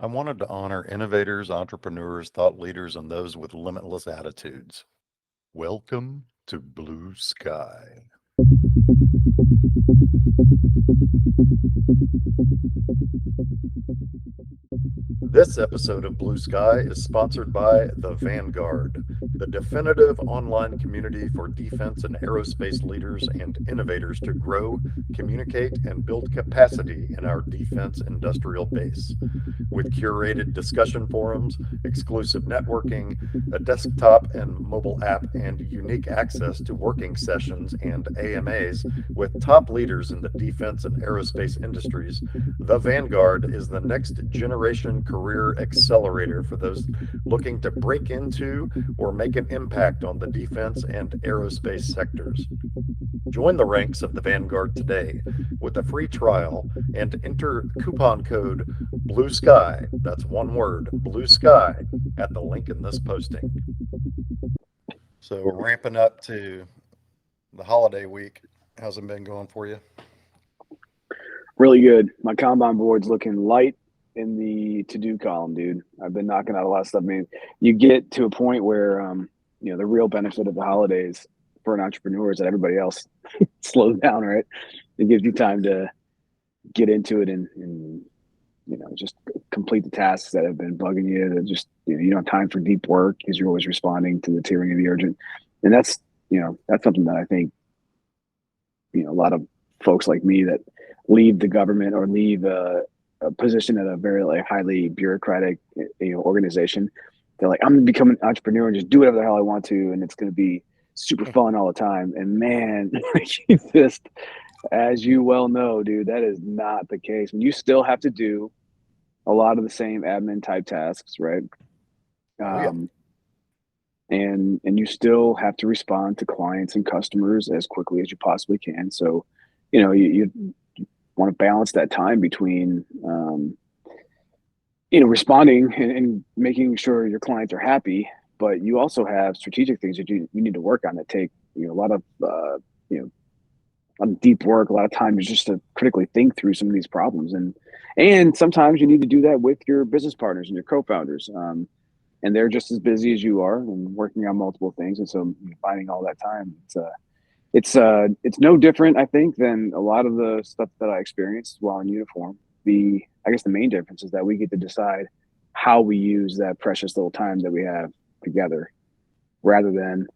I wanted to honor innovators, entrepreneurs, thought leaders, and those with limitless attitudes. Welcome to Blue Sky. This episode of Blue Sky is sponsored by The Vanguard, the definitive online community for defense and aerospace leaders and innovators to grow, communicate, and build capacity in our defense industrial base. With curated discussion forums, exclusive networking, a desktop and mobile app, and unique access to working sessions and AMAs with top leaders in the defense and aerospace industries, The Vanguard is the next generation career accelerator for those looking to break into or make an impact on the defense and aerospace sectors. Join the ranks of the Vanguard today with a free trial and enter coupon code Blue Sky, that's one word, Blue Sky, at the link in this posting. So we're ramping up to the holiday week. How's it been going for you? Really good. My Kanban board's looking light in the to-do column, dude. I've been knocking out a lot of stuff. I mean, you get to a point where, the real benefit of the holidays for an entrepreneur is that everybody else slows down, right? It gives you time to get into it and just complete the tasks that have been bugging you. That just, you don't have time for deep work because you're always responding to the tyranny of the urgent. And that's something that I think, a lot of folks like me that leave the government or leave a position at a very highly bureaucratic organization. They're like, I'm gonna become an entrepreneur and just do whatever the hell I want to, and it's gonna be super fun all the time. And man, just as you well know, dude, that is not the case. When you still have to do a lot of the same admin type tasks, right? And you still have to respond to clients and customers as quickly as you possibly can. So, you want to balance that time between, responding and making sure your clients are happy, but you also have strategic things that you need to work on that take, a lot of, deep work, a lot of time just to critically think through some of these problems. And sometimes you need to do that with your business partners and your co-founders. And they're just as busy as you are and working on multiple things. And so finding all that time, it's no different, I think, than a lot of the stuff that I experienced while in uniform. I guess the main difference is that we get to decide how we use that precious little time that we have together, rather than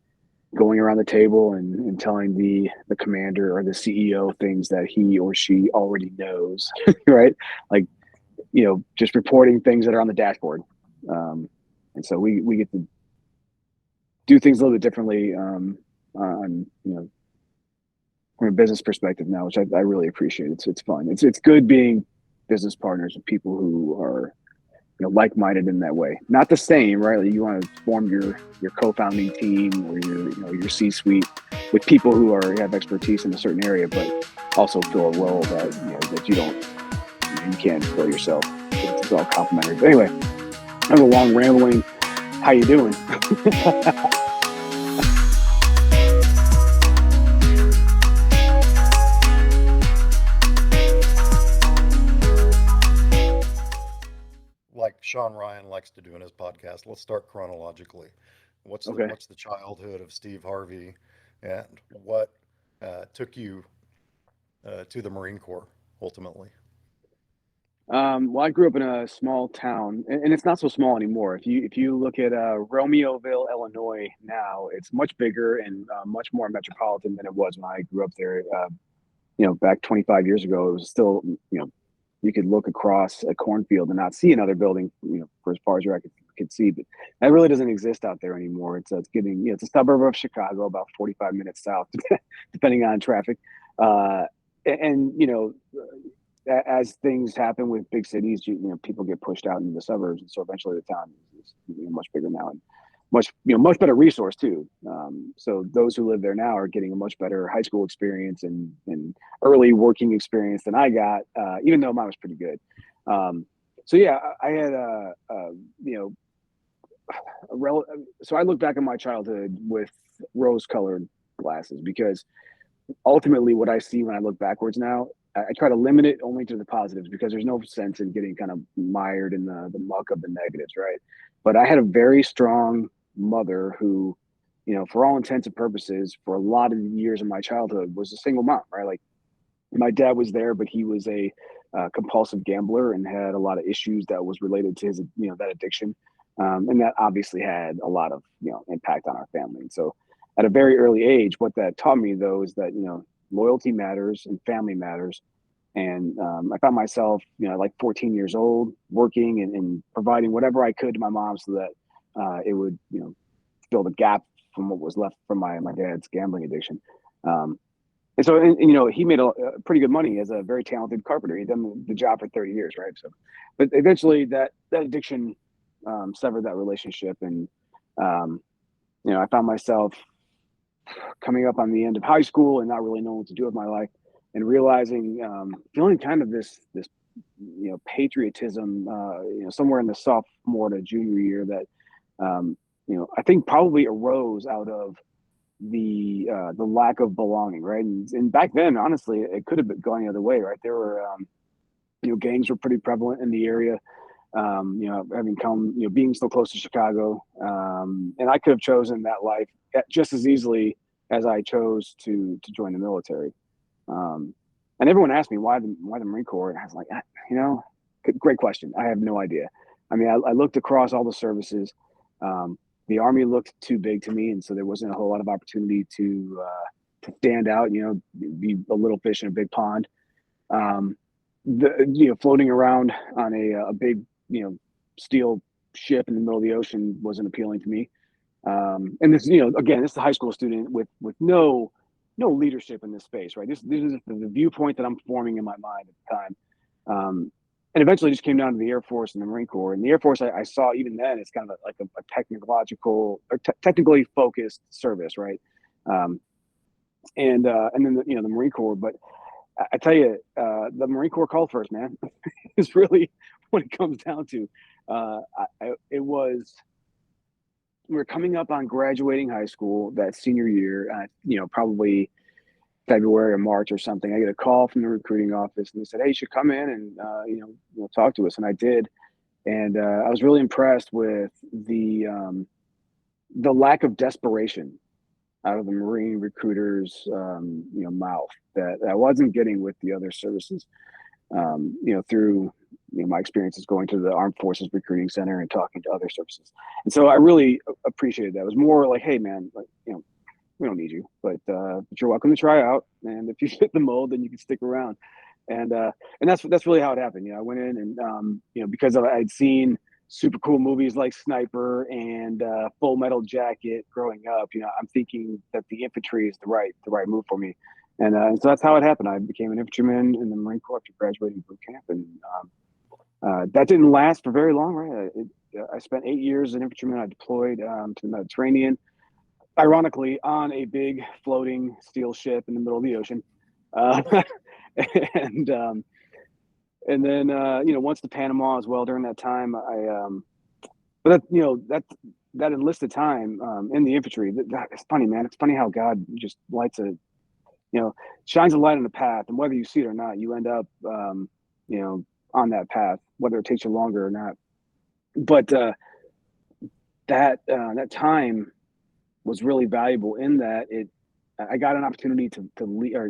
going around the table and telling the commander or the CEO things that he or she already knows, right? Just reporting things that are on the dashboard. And so we get to do things a little bit differently on from a business perspective now, which I really appreciate. It's fun. It's good being business partners with people who are like-minded in that way. Not the same, right? You want to form your co-founding team or your C-suite with people who have expertise in a certain area, but also fill a role that that you can't fill yourself. It's all complementary. But anyway, I have a long rambling. How you doing? Like Sean Ryan likes to do in his podcast, let's start chronologically. What's Okay. the childhood of Steve Harvey, and what took you to the Marine Corps ultimately? Well, I grew up in a small town, and it's not so small anymore. If you look at Romeoville, Illinois, now it's much bigger and much more metropolitan than it was when I grew up there. Back 25 years ago, it was still you could look across a cornfield and not see another building for as far as your eye could see. But that really doesn't exist out there anymore. It's getting it's a suburb of Chicago, about 45 minutes south, depending on traffic. And as things happen with big cities, people get pushed out into the suburbs, and so eventually the town is much bigger now and much better resource too. So those who live there now are getting a much better high school experience and early working experience than I got, even though mine was pretty good. So yeah, I had so I look back at my childhood with rose-colored glasses, because ultimately what I see when I look backwards now I try to limit it only to the positives because there's no sense in getting kind of mired in the muck of the negatives, right? But I had a very strong mother who, for all intents and purposes, for a lot of years of my childhood, was a single mom, right? Like my dad was there, but he was a compulsive gambler and had a lot of issues that was related to his, that addiction, and that obviously had a lot of impact on our family. And so, at a very early age, what that taught me though is that loyalty matters and family matters. And I found myself, like 14 years old, working and providing whatever I could to my mom so that it would, fill the gap from what was left from my dad's gambling addiction. Um, and so, he made a pretty good money as a very talented carpenter. He'd done the job for 30 years, right? So, but eventually that addiction severed that relationship. And, I found myself coming up on the end of high school and not really knowing what to do with my life and realizing, feeling kind of this, patriotism, somewhere in the sophomore to junior year that, I think probably arose out of the lack of belonging, right? And back then, honestly, it could have been going the other way, right? There were, gangs were pretty prevalent in the area. Having come, being so close to Chicago, and I could have chosen that life just as easily as I chose to join the military. And everyone asked me why the Marine Corps, and I was like, great question. I have no idea. I mean, I looked across all the services. The Army looked too big to me, and so there wasn't a whole lot of opportunity to stand out. Be a little fish in a big pond. Floating around on a big steel ship in the middle of the ocean wasn't appealing to me. And this, again, this is a high school student with no leadership in this space, right? This is the viewpoint that I'm forming in my mind at the time. And eventually just came down to the Air Force and the Marine Corps. And the Air Force, I saw even then, it's kind of like a technological or technically focused service, right? And then the Marine Corps. But I tell you, the Marine Corps called first, man. Is really what it comes down to. It was, we were coming up on graduating high school that senior year, probably February or March or something. I get a call from the recruiting office and they said, "Hey, you should come in and talk to us." And I did, and I was really impressed with the lack of desperation out of the Marine recruiters, mouth that I wasn't getting with the other services. Through my experiences going to the Armed Forces Recruiting Center and talking to other services, and so I really appreciated that. It was more like, "Hey, man, like we don't need you, but you're welcome to try out. And if you fit the mold, then you can stick around." And that's really how it happened. I went in and because I'd seen super cool movies like Sniper and Full Metal Jacket growing up, I'm thinking that the infantry is the right move for me. And so that's how it happened. I became an infantryman in the Marine Corps after graduating boot camp, and that didn't last for very long. Right, I spent 8 years as an infantryman. I deployed to the Mediterranean, ironically on a big floating steel ship in the middle of the ocean, uh, and and then once to Panama as well during that time. But that enlisted time in the infantry. It's funny, man. It's funny how God just shines a light on the path, and whether you see it or not, you end up on that path, whether it takes you longer or not. But that time was really valuable in that I got an opportunity to lead or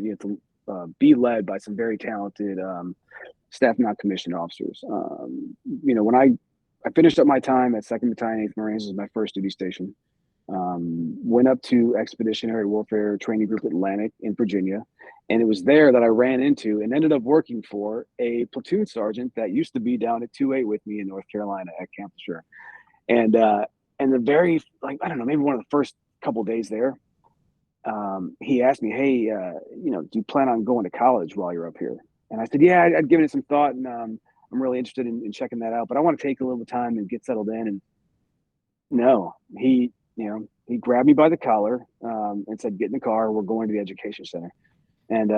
be led by some very talented staff non-commissioned officers. When I finished up my time at 2nd Battalion, 8th Marines, was my first duty station. Went up to Expeditionary Warfare Training Group Atlantic in Virginia, and it was there that I ran into and ended up working for a platoon sergeant that used to be down at 2-8 with me in North Carolina at Camp Lejeune. And the very, I don't know, maybe one of the first couple of days there, he asked me, "Hey, do you plan on going to college while you're up here?" And I said, "Yeah, I'd given it some thought, and I'm really interested in checking that out, but I want to take a little bit of time and get settled in." And no, he grabbed me by the collar and said, "Get in the car. We're going to the education center." And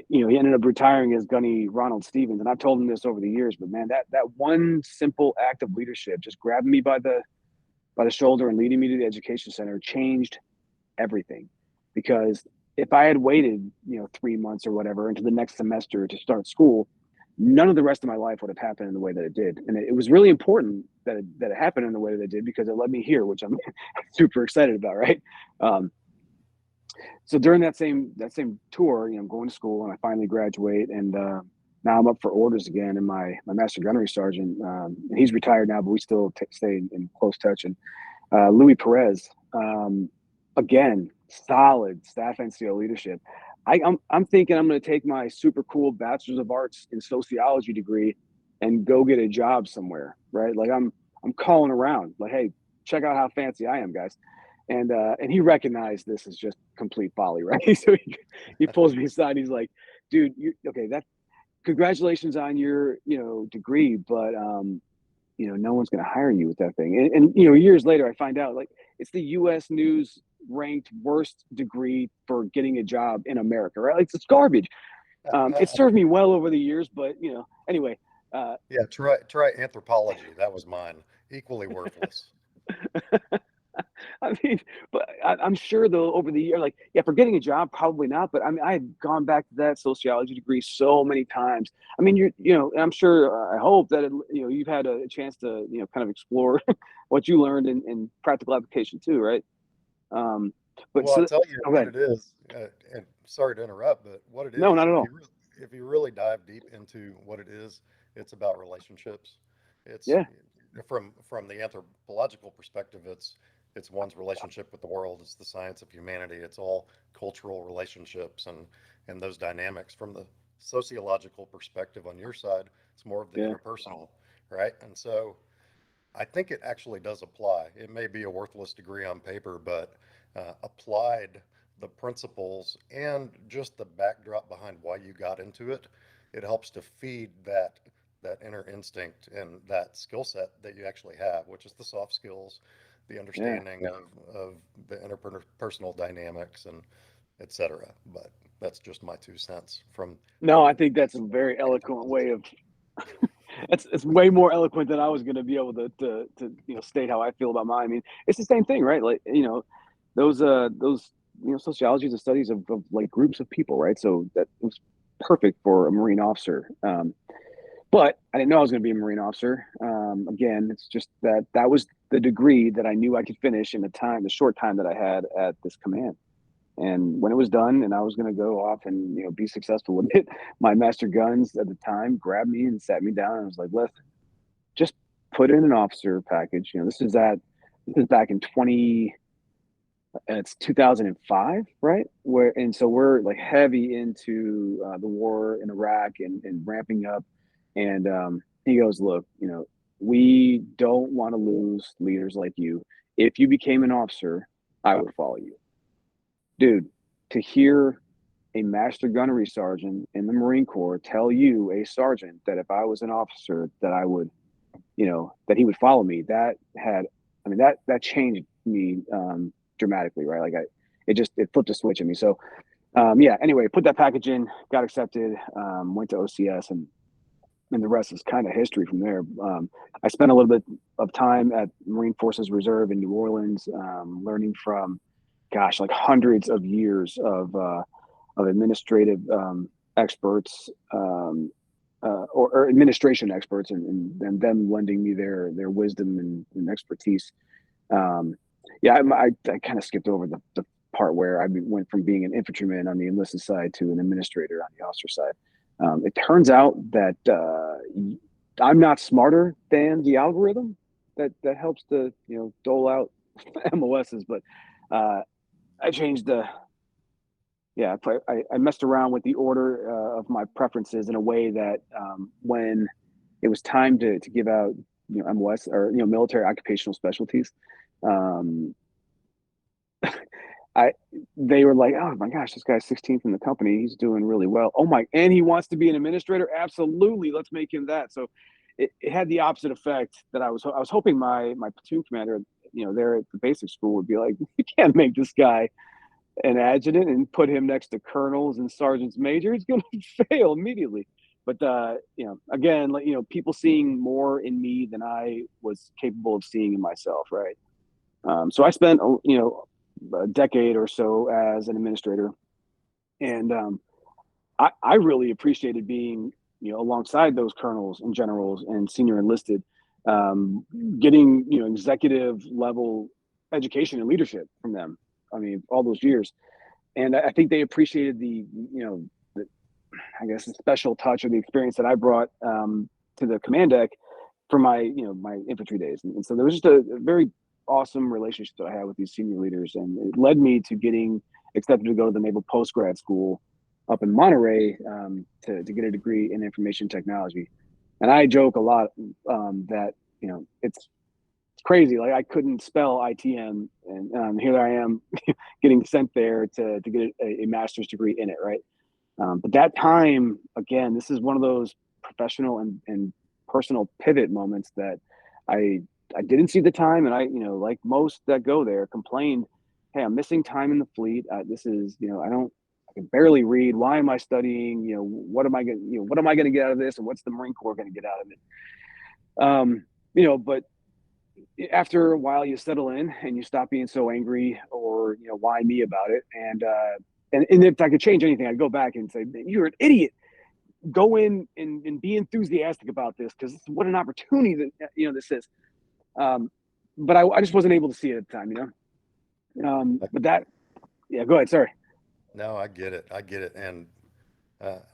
he ended up retiring as Gunny Ronald Stevens. And I've told him this over the years, but man, that one simple act of leadership, just grabbing me by the shoulder and leading me to the education center, changed everything, because if I had waited, 3 months or whatever into the next semester to start school, none of the rest of my life would have happened in the way that it did. And it was really important that it happened in the way that it did, because it led me here, which I'm super excited about. Right. Um, so during that same tour, I'm going to school and I finally graduate, and now I'm up for orders again. And my master gunnery sergeant, and he's retired now, but we still stay in close touch. And Louis Perez, again, solid staff NCO leadership. I'm thinking I'm going to take my super cool Bachelor's of Arts in sociology degree and go get a job somewhere, right? Like I'm calling around, like, hey, check out how fancy I am, guys. And he recognized this as just complete folly, right? So he pulls me aside. He's like, dude, okay, that congratulations on your degree, but no one's going to hire you with that thing. And years later, I find out, like, it's the U.S. News ranked worst degree for getting a job in America, right? Like, it's garbage. It served me well over the years, but anyway. Yeah, try anthropology. That was mine. Equally worthless. I mean, but I'm sure though over the year, like, yeah, for getting a job, probably not. But I mean, I had gone back to that sociology degree so many times. I mean, I'm sure, I hope that you've had a chance to, kind of explore what you learned in practical application too, right? Um, but Well, I so, tell you go what ahead. it is, and sorry to interrupt, but what it No, is, not at all. if you really dive deep into what it is, it's about relationships. It's Yeah, from the anthropological perspective, it's one's relationship with the world. It's the science of humanity. It's all cultural relationships and those dynamics. From the sociological perspective on your side, it's more of the yeah, interpersonal, right? And so I think it actually does apply. It may be a worthless degree on paper, but applied the principles and just the backdrop behind why you got into it, it helps to feed that inner instinct and that skill set that you actually have, which is the soft skills, the yeah. understanding of the interpersonal dynamics and et cetera. But that's just my 2 cents No, from I the think that's a very eloquent way of. It's way more eloquent than I was going to be able to state how I feel about mine. I mean, it's the same thing, right? Like, those sociology is the studies of like groups of people, right? So that was perfect for a Marine officer. But I didn't know I was going to be a Marine officer. Again, it's just that was the degree that I knew I could finish in the short time that I had at this command. And when it was done and I was going to go off and be successful with it, my master guns at the time grabbed me and sat me down and was like, "Listen, just put in an officer package. This is back in 20. It's 2005, right? So we're like heavy into the war in Iraq and ramping up. And he goes, "Look, we don't want to lose leaders like you. If you became an officer, I would follow you, dude." To hear a master gunnery sergeant in the Marine Corps tell you, a sergeant, that if I was an officer, that I would, that he would follow me. I mean, that changed me dramatically, right? Like, it flipped a switch in me. So, yeah. Anyway, put that package in, got accepted, went to OCS, and the rest is kind of history from there. I spent a little bit of time at Marine Forces Reserve in New Orleans, learning from, gosh, like hundreds of years of administrative experts, or administration experts, and them lending me their wisdom and expertise. Um, yeah, I kind of skipped over the part where I went from being an infantryman on the enlisted side to an administrator on the officer side. It turns out that I'm not smarter than the algorithm that helps to dole out MOSs, but I changed the yeah, I messed around with the order of my preferences in a way that when it was time to give out MOS, or military occupational specialties, um, I they were like, "Oh my gosh, this guy's 16th in the company. He's doing really well. Oh my, and he wants to be an administrator. Absolutely, let's make him that." So it had the opposite effect that I was hoping my platoon commander, there at the basic school, would be like, "You can't make this guy an adjutant and put him next to colonels and sergeants major. He's going to fail immediately." But again, like, people seeing more in me than I was capable of seeing in myself, right? So I spent a decade or so as an administrator, And I really appreciated being, alongside those colonels and generals and senior enlisted, um, getting, executive level education and leadership from them. I mean, all those years. And I think they appreciated the, I guess, the special touch or the experience that I brought to the command deck for my, my infantry days. And so there was just a very awesome relationship that I had with these senior leaders, and it led me to getting accepted to go to the Naval Post Grad School up in Monterey to get a degree in information technology. And I joke a lot that it's crazy. Like I couldn't spell ITM, and here I am getting sent there to get a master's degree in it, right? But that time, again, this is one of those professional and personal pivot moments that I I didn't see the time, and I, like most that go there, complained, "Hey, I'm missing time in the fleet. This is, I can barely read. Why am I studying? What am I going to get out of this? And what's the Marine Corps going to get out of it?" But after a while, you settle in and you stop being so angry or why me about it, and if I could change anything, I'd go back and say, "You're an idiot. Go in and be enthusiastic about this because what an opportunity that this is." Um, but I just wasn't able to see it at the time. But that, yeah, go ahead. Sorry. No, I get it. I get it. And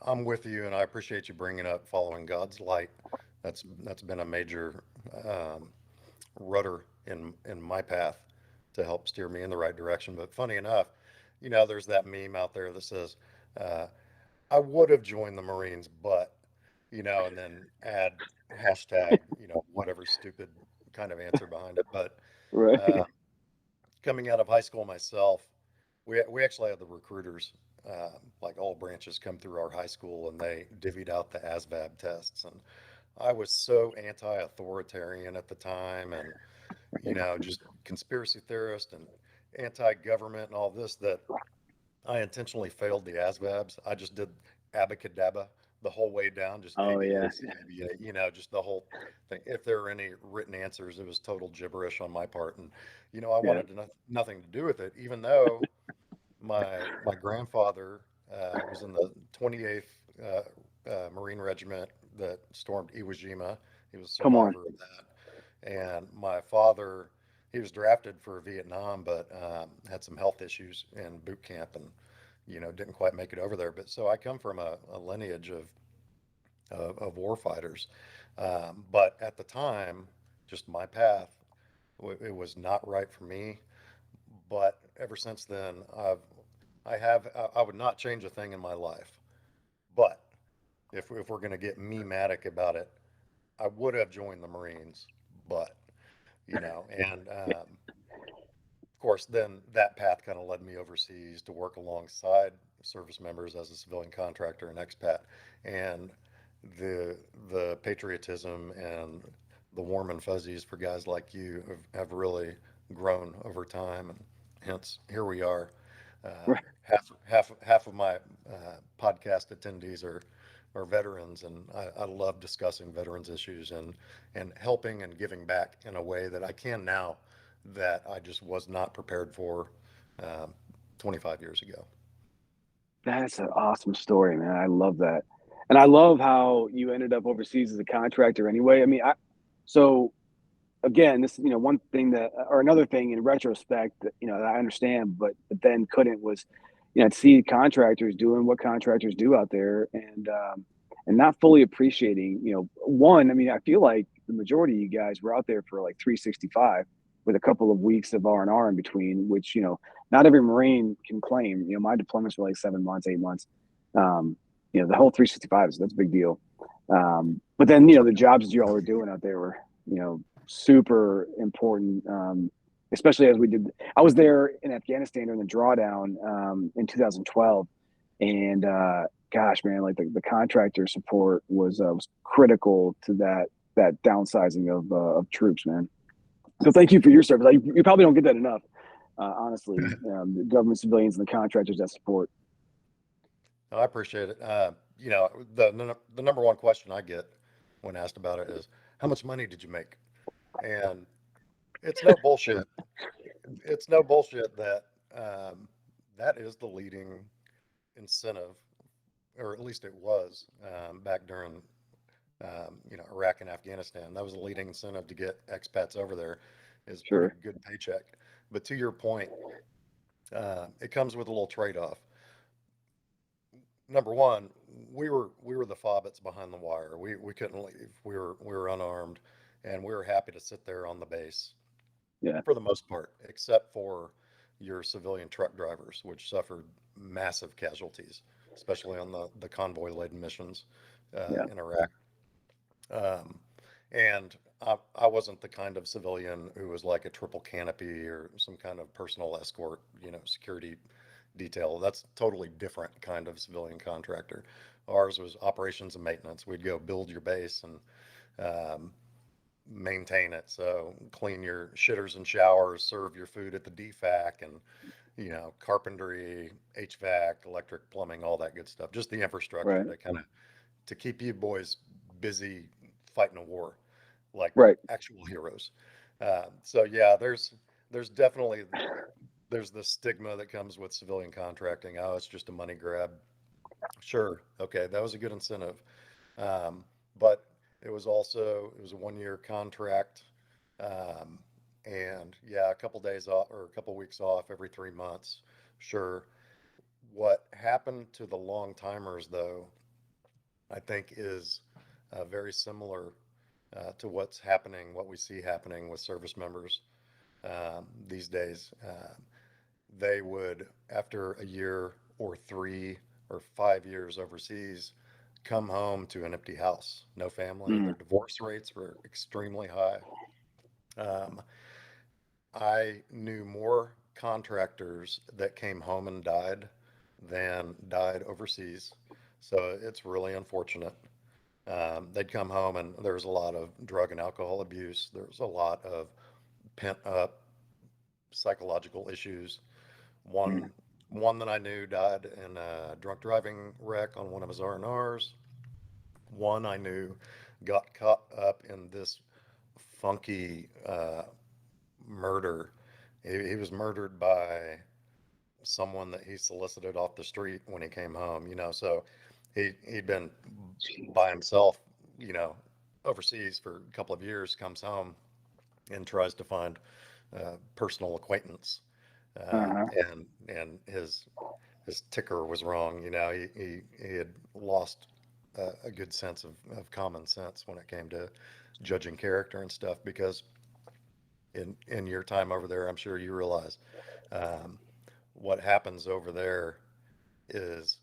I'm with you, and I appreciate you bringing up following God's light. That's been a major um, rudder in my path to help steer me in the right direction. But funny enough, there's that meme out there that says, uh, "I would have joined the Marines, but," and then add hashtag, whatever stupid kind of answer behind it. But Right. uh, coming out of high school myself, we actually had the recruiters, like all branches, come through our high school, and they divvied out the ASVAB tests. And I was so anti-authoritarian at the time, and just conspiracy theorist and anti-government and all this, that I intentionally failed the ASVABs. I just did abacadabra the whole way down, just Oh yeah. ABA, CABA, just the whole thing. If there were any written answers, it was total gibberish on my part. And, I Yeah. wanted nothing to do with it, even though my grandfather was in the 28th Marine Regiment that stormed Iwo Jima. He was a Come on. survivor of that. And my father, he was drafted for Vietnam, but had some health issues in boot camp and, didn't quite make it over there. But so I come from a lineage of war fighters. But at the time, just my path, it was not right for me. But ever since then, I would not change a thing in my life. But if we're going to get me-matic about it, I would have joined the Marines, but and of course, then that path kind of led me overseas to work alongside service members as a civilian contractor and expat, and the patriotism and the warm and fuzzies for guys like you have really grown over time, and hence here we are. Right. Half of my podcast attendees are veterans, and I love discussing veterans issues and helping and giving back in a way that I can now that I just was not prepared for um, 25 years ago. That's an awesome story, man. I love that, and I love how you ended up overseas as a contractor. Anyway, I mean, so again, this one thing that, or another thing in retrospect that that I understand, but then couldn't, was to see contractors doing what contractors do out there, and not fully appreciating, one. I mean, I feel like the majority of you guys were out there for like 365 with a couple of weeks of R&R in between, which not every Marine can claim. My deployments were like 7 months, 8 months. The whole 365 that's a big deal. But then the jobs that you all were doing out there were super important, especially as we did. I was there in Afghanistan during the drawdown in 2012, and gosh, man, like the contractor support was critical to that downsizing of troops, man. So thank you for your service. Like, you probably don't get that enough, honestly. The government, civilians, and the contractors that support. No, I appreciate it. The number one question I get when asked about it is, "How much money did you make?" And it's no bullshit. It's no bullshit that that is the leading incentive, or at least it was back during Iraq and Afghanistan. That was a leading incentive to get expats over there. Is pretty Sure. good paycheck. But to your point, it comes with a little trade-off. Number one, we were the fobbits behind the wire. We couldn't leave. We were unarmed, and we were happy to sit there on the base Yeah. for the most part, except for your civilian truck drivers, which suffered massive casualties, especially on the convoy-laden missions Yeah. in Iraq. Um, and I wasn't the kind of civilian who was like a triple canopy or some kind of personal escort, security detail. That's totally different kind of civilian contractor. Ours was operations and maintenance. We'd go build your base and um, maintain it. So clean your shitters and showers, serve your food at the DFAC, and carpentry, HVAC, electric, plumbing, all that good stuff. Just the infrastructure Right. to kind of to keep you boys busy fighting a war like Right. actual heroes. So yeah, there's definitely there's the stigma that comes with civilian contracting. Oh, it's just a money grab. Sure, okay, that was a good incentive, um, but it was a 1 year contract, um, and yeah, a couple days off or a couple weeks off every 3 months. Sure. What happened to the long timers though, I think is very similar to what we see happening with service members these days. They would, after a year or 3 or 5 years overseas, come home to an empty house, no family. Mm. Their divorce rates were extremely high. Um, I knew more contractors that came home and died than died overseas. So it's really unfortunate. They'd come home and there was a lot of drug and alcohol abuse. There was a lot of pent up psychological issues. Mm. One one that I knew died in a drunk driving wreck on one of his R&Rs. One I knew got caught up in this funky murder. He was murdered by someone that he solicited off the street when he came home. So he'd been Jeez. by himself, you know, overseas for a couple of years, comes home and tries to find personal acquaintance, Uh-huh. and his ticker was wrong. He had lost a good sense of common sense when it came to judging character and stuff. Because in your time over there, I'm sure you realize um, what happens over there is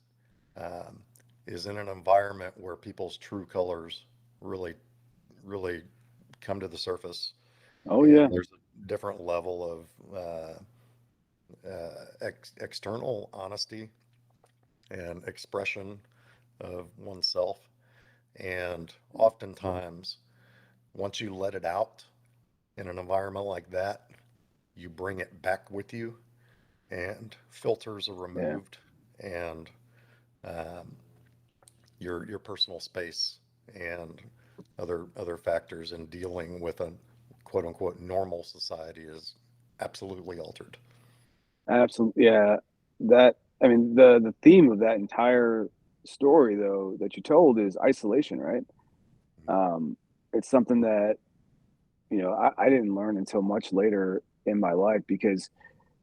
um, is in an environment where people's true colors really really come to the surface, Oh and yeah. there's a different level of external honesty and expression of oneself. And oftentimes, once you let it out in an environment like that, you bring it back with you, and filters are Yeah. removed, and um, your personal space and other factors in dealing with a quote unquote normal society is absolutely altered. Absolutely. Yeah. That I mean the theme of that entire story though that you told is isolation, right? Um, it's something that, I didn't learn until much later in my life because,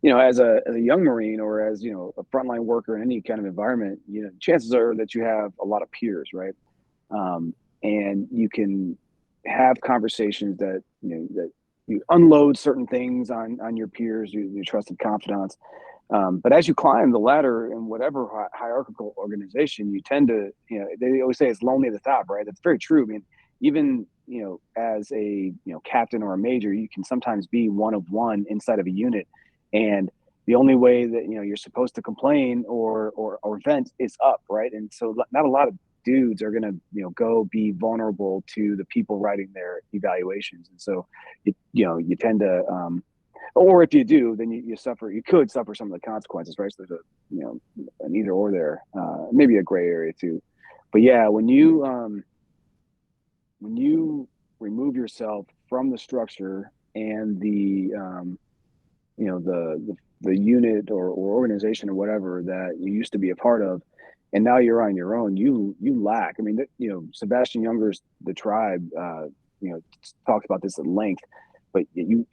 as a young Marine or as, a frontline worker in any kind of environment, chances are that you have a lot of peers, right? Um, and you can have conversations that you unload certain things on your peers, your trusted confidants. But as you climb the ladder in whatever hierarchical organization, you tend to, they always say it's lonely at the top, right? That's very true. I mean, even, as a, captain or a major, you can sometimes be one of one inside of a unit. And the only way that, you're supposed to complain or vent is up, right? And so not a lot of dudes are going to, go be vulnerable to the people writing their evaluations. And so, you tend to, or if you do, then you could suffer some of the consequences, right? So there's an either or there, maybe a gray area too. But yeah, when you remove yourself from the structure and the the unit or organization or whatever that you used to be a part of, and now you're on your own, you lack. I mean, Sebastian Junger's The Tribe, talks about this at length, but you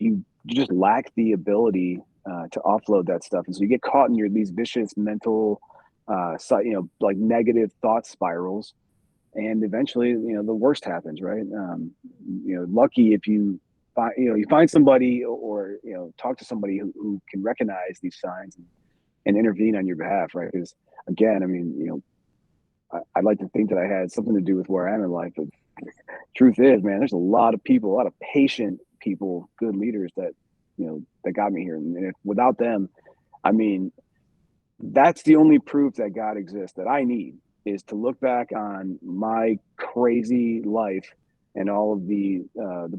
just lack the ability to offload that stuff, and so you get caught in these vicious mental, like negative thought spirals, and eventually, the worst happens, right? Lucky if you find somebody, or talk to somebody who can recognize these signs and intervene on your behalf, right? Because again, I mean, I'd like to think that I had something to do with where I am in life, but truth is, man, there's a lot of people, a lot of patient people, good leaders that that got me here, and without them, I mean, that's the only proof that God exists that I need, is to look back on my crazy life and all of the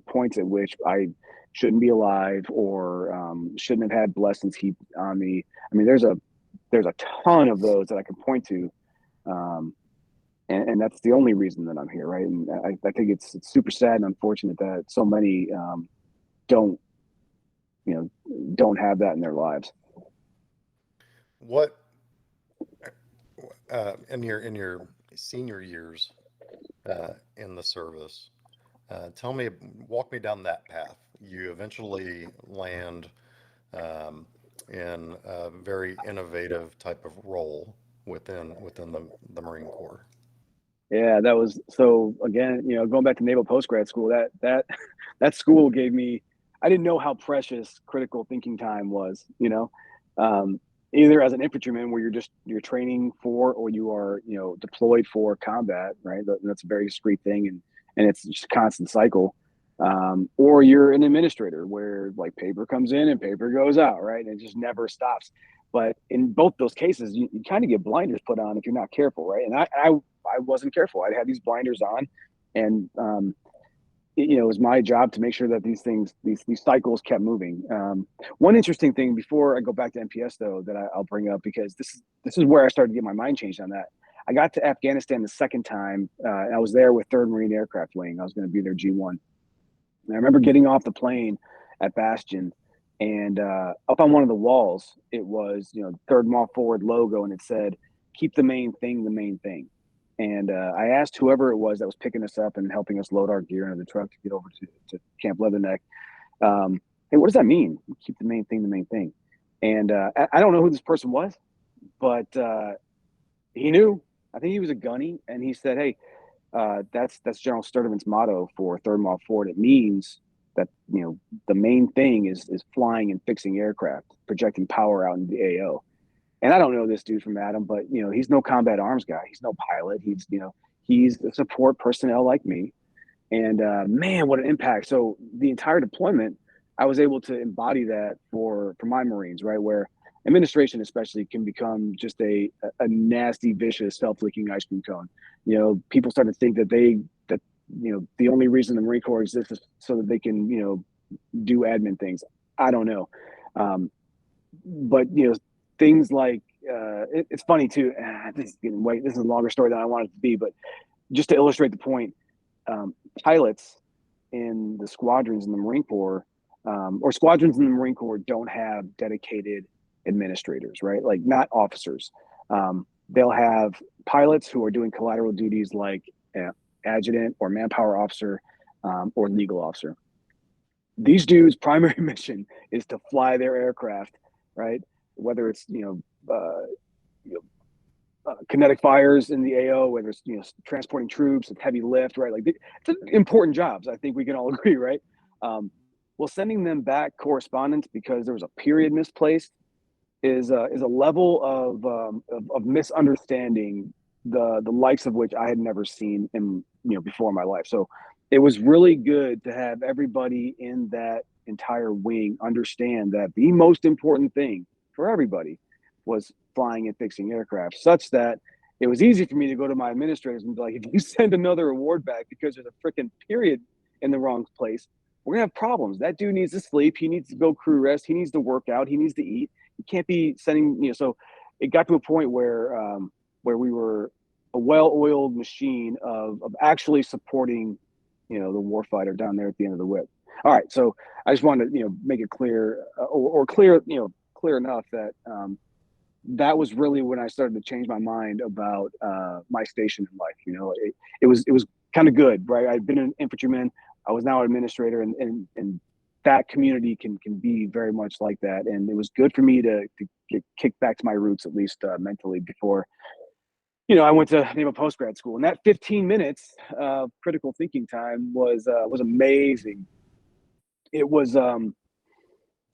points at which I shouldn't be alive, or shouldn't have had blessings heaped on me. I mean, there's a ton of those that I can point to, and that's the only reason that I'm here, right? And I think it's super sad and unfortunate that so many don't don't have that in their lives. What in your senior years in the service, walk me down that path. You eventually land in a very innovative type of role within the Marine Corps. Yeah, that was, so again, going back to Naval Postgrad School, that school gave me, I didn't know how precious critical thinking time was, either as an infantryman where you're training for, or you are, deployed for combat, right? That's a very discrete thing, and it's just a constant cycle. Or you're an administrator where like paper comes in and paper goes out, right? And it just never stops. But in both those cases, you kind of get blinders put on if you're not careful, right? And I wasn't careful. I had these blinders on, and it was my job to make sure that these cycles kept moving. One interesting thing before I go back to NPS, though, that I'll bring up, because this is where I started to get my mind changed on that. I got to Afghanistan the second time, and I was there with 3rd Marine Aircraft Wing. I was going to be their G1. And I remember getting off the plane at Bastion, and up on one of the walls, it was 3rd Mall Forward logo, and it said, "Keep the main thing the main thing." And I asked whoever it was that was picking us up and helping us load our gear into the truck to get over to Camp Leatherneck, hey, what does that mean? Keep the main thing the main thing. And I don't know who this person was, but he knew. I think he was a gunny, and he said, "Hey, that's General Sturdivant's motto for 3rd Mall Forward. It means that the main thing is flying and fixing aircraft, projecting power out in the AO." And I don't know this dude from Adam, but he's no combat arms guy. He's no pilot. He's a support personnel like me. And man, what an impact! So the entire deployment, I was able to embody that for my Marines, right? Where administration especially can become just a nasty, vicious, self-leaking ice cream cone. People start to think that the only reason the Marine Corps exists is so that they can do admin things. I don't know, but things like it's funny too. This is a longer story than I want it to be, but just to illustrate the point, pilots in the squadrons in the Marine Corps, or squadrons in the Marine Corps, don't have dedicated administrators, right? Like, not officers. They'll have pilots who are doing collateral duties like adjutant or manpower officer, or legal officer. These dudes' primary mission is to fly their aircraft, right? Whether it's kinetic fires in the AO, whether it's transporting troops, it's heavy lift, right? Like, it's important jobs. I think we can all agree, right? Well, sending them back correspondence because there was a period misplaced is a level of misunderstanding, the likes of which I had never seen before in my life. So it was really good to have everybody in that entire wing understand that the most important thing for everybody was flying and fixing aircraft, such that it was easy for me to go to my administrators and be like, if you send another award back because there's a freaking period in the wrong place, we're gonna have problems. That dude needs to sleep. He needs to go crew rest. He needs to work out. He needs to eat. You can't be sending, so it got to a point where we were a well-oiled machine of actually supporting, the warfighter down there at the end of the whip. All right, so I just wanted to, make it clear, or clear clear enough that that was really when I started to change my mind about my station in life. It was kind of good, right? I'd been an infantryman. I was now an administrator, and that community can be very much like that. And it was good for me to get kicked back to my roots, at least mentally, before I went to naval postgrad school. And that 15 minutes of critical thinking time was amazing. It was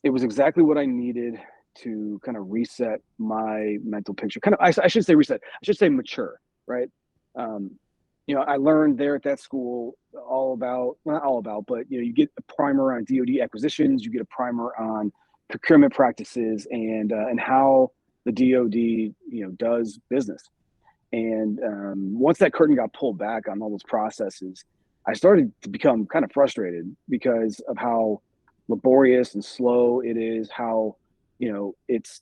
it was exactly what I needed to kind of reset my mental picture. Kind of, I should say reset. I should say mature, right? Um, I learned there at that school all about, well, not all about, but you get a primer on DoD acquisitions, you get a primer on procurement practices and how the DoD does business. And once that curtain got pulled back on all those processes, I started to become kind of frustrated because of how laborious and slow it is. How it's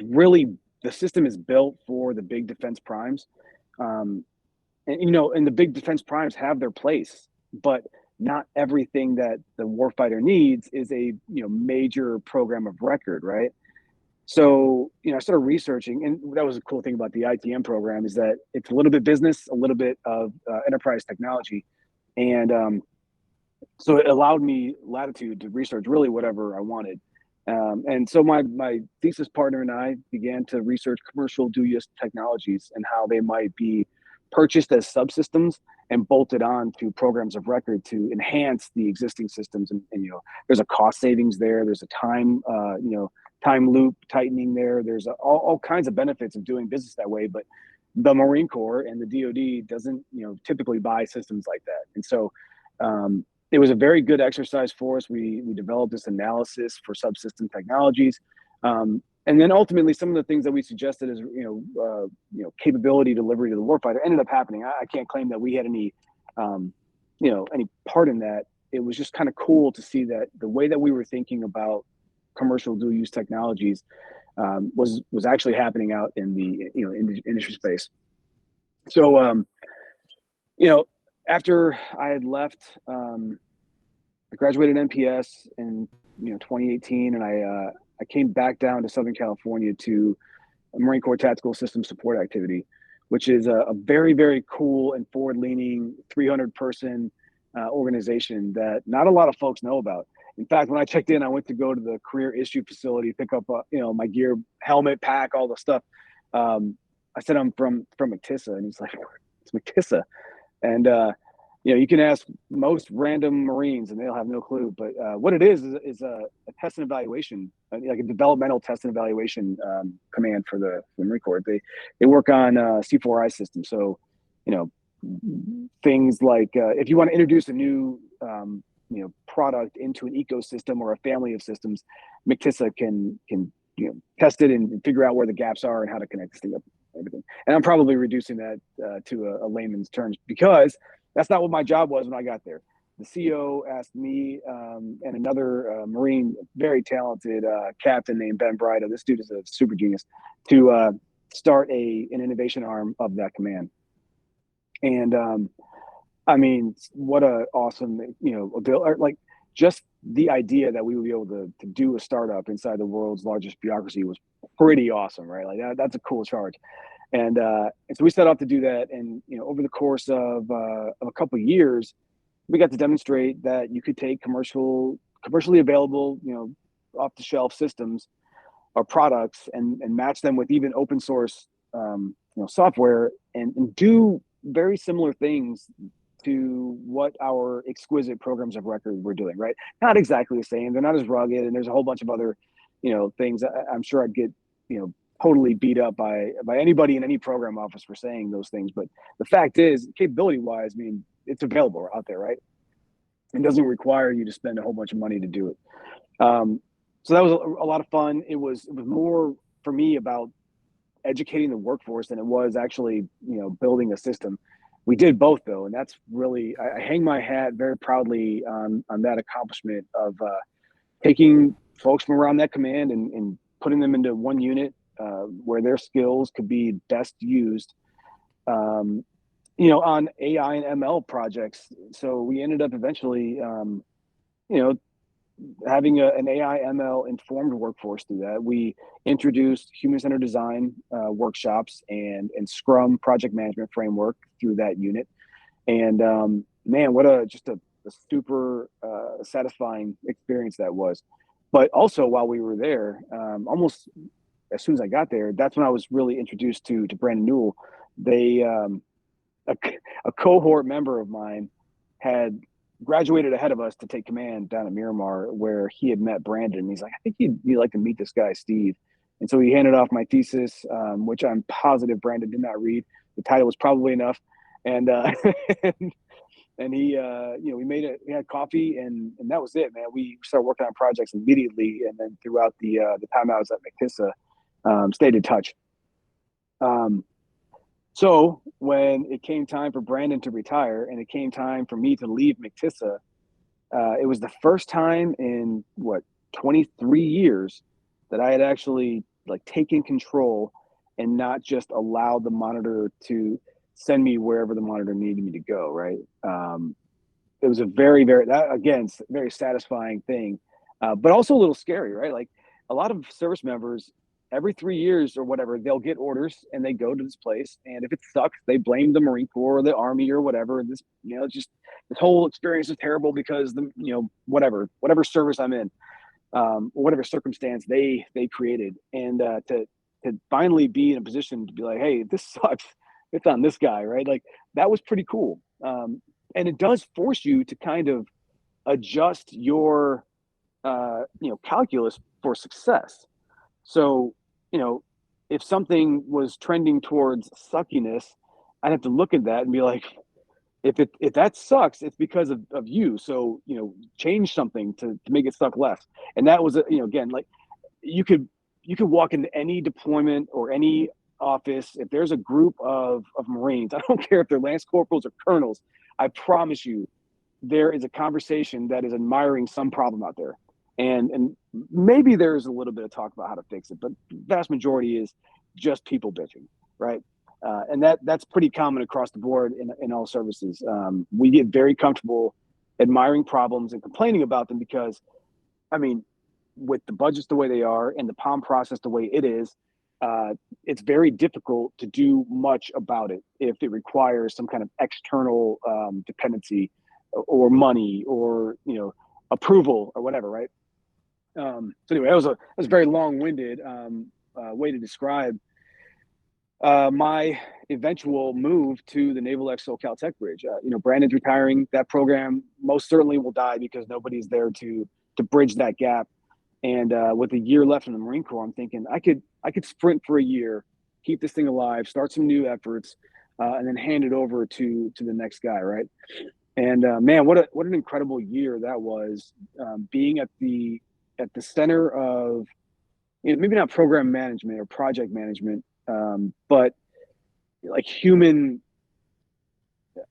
really, the system is built for the big defense primes, um, and the big defense primes have their place, but not everything that the warfighter needs is a major program of record, right? So, I started researching, and that was a cool thing about the ITM program is that it's a little bit business, a little bit of enterprise technology, and so it allowed me latitude to research really whatever I wanted. And so my thesis partner and I began to research commercial dual use technologies and how they might be purchased as subsystems and bolted on to programs of record to enhance the existing systems. And there's a cost savings there. There's a time loop tightening there. There's all kinds of benefits of doing business that way. But the Marine Corps and the DoD doesn't typically buy systems like that. And so it was a very good exercise for us. We developed this analysis for subsystem technologies, and then ultimately some of the things that we suggested as capability delivery to the warfighter ended up happening. I can't claim that we had any any part in that. It was just kind of cool to see that the way that we were thinking about commercial dual use technologies was actually happening out in the in the industry space. So after I had left, I graduated NPS in 2018, and I came back down to Southern California to a Marine Corps Tactical Systems Support Activity, which is a very, very cool and forward-leaning 300-person organization that not a lot of folks know about. In fact, when I checked in, I went to go to the career issue facility, pick up my gear, helmet, pack, all the stuff. I said I'm from McTissa, and he's like, "It's McTissa," and you can ask most random Marines, and they'll have no clue. But what it is a test and evaluation, like a developmental test and evaluation command for the Marine Corps. They work on C4I systems, so things like if you want to introduce a new product into an ecosystem or a family of systems, McTissa can test it and figure out where the gaps are and how to connect this thing up. Everything. And I'm probably reducing that to a layman's terms because that's not what my job was when I got there. The CO asked me and another Marine, very talented captain named Ben Brido. This dude is a super genius, to start an innovation arm of that command. And I mean, what a awesome, like just the idea that we would be able to do a startup inside the world's largest bureaucracy was pretty awesome, right? Like that's a cool charge. And so we set off to do that. And, over the course of a couple of years, we got to demonstrate that you could take commercially available, off the shelf systems or products and match them with even open source, software and do very similar things to what our exquisite programs of record were doing, right? Not exactly the same. They're not as rugged, and there's a whole bunch of other, things. I'm sure I'd get, totally beat up by anybody in any program office for saying those things. But the fact is, capability wise, I mean, it's available out there, right? It doesn't require you to spend a whole bunch of money to do it. So that was a lot of fun. It was more for me about educating the workforce than it was actually, building a system. We did both though, and that's really, I hang my hat very proudly on that accomplishment of taking folks from around that command and putting them into one unit where their skills could be best used, on AI and ML projects. So we ended up eventually, having an AI ML informed workforce through that. We introduced human-centered design workshops and Scrum project management framework through that unit. And man, what a super satisfying experience that was. But also while we were there, almost as soon as I got there, that's when I was really introduced to Brandon Newell. They a, a cohort member of mine had graduated ahead of us to take command down at Miramar, where he had met Brandon. He's like, I think you'd like to meet this guy, Steve. And so he handed off my thesis, which I'm positive Brandon did not read. The title was probably enough. And and he, we had coffee, and that was it, man. We started working on projects immediately, and then throughout the time I was at McTissa, stayed in touch. So when it came time for Brandon to retire and it came time for me to leave McTissa, it was the first time in 23 years that I had actually like taken control and not just allowed the monitor to send me wherever the monitor needed me to go. Right. It was a very satisfying thing, but also a little scary, right? Like a lot of service members, every 3 years or whatever, they'll get orders and they go to this place. And if it sucks, they blame the Marine Corps or the Army or whatever. Just this whole experience is terrible because whatever service I'm in, or whatever circumstance they created. And to finally be in a position to be like, hey, this sucks. It's on this guy, right? Like that was pretty cool. And it does force you to kind of adjust your calculus for success. So, if something was trending towards suckiness, I'd have to look at that and be like, if that sucks, it's because of you. So, change something to make it suck less. And that was, again, like you could walk into any deployment or any office. If there's a group of Marines, I don't care if they're Lance Corporals or Colonels, I promise you, there is a conversation that is admiring some problem out there. And maybe there's a little bit of talk about how to fix it, but the vast majority is just people bitching, right? And that's pretty common across the board in all services. We get very comfortable admiring problems and complaining about them because, I mean, with the budgets the way they are and the POM process the way it is, it's very difficult to do much about it if it requires some kind of external dependency or money or approval or whatever, right? So anyway, that was a very long-winded way to describe my eventual move to the Naval X SoCal Tech Bridge. Brandon's retiring. That program most certainly will die because nobody's there to bridge that gap. And with a year left in the Marine Corps, I'm thinking I could sprint for a year, keep this thing alive, start some new efforts, and then hand it over to the next guy, right? And man, what an incredible year that was, being at the center of, maybe not program management or project management, but like human,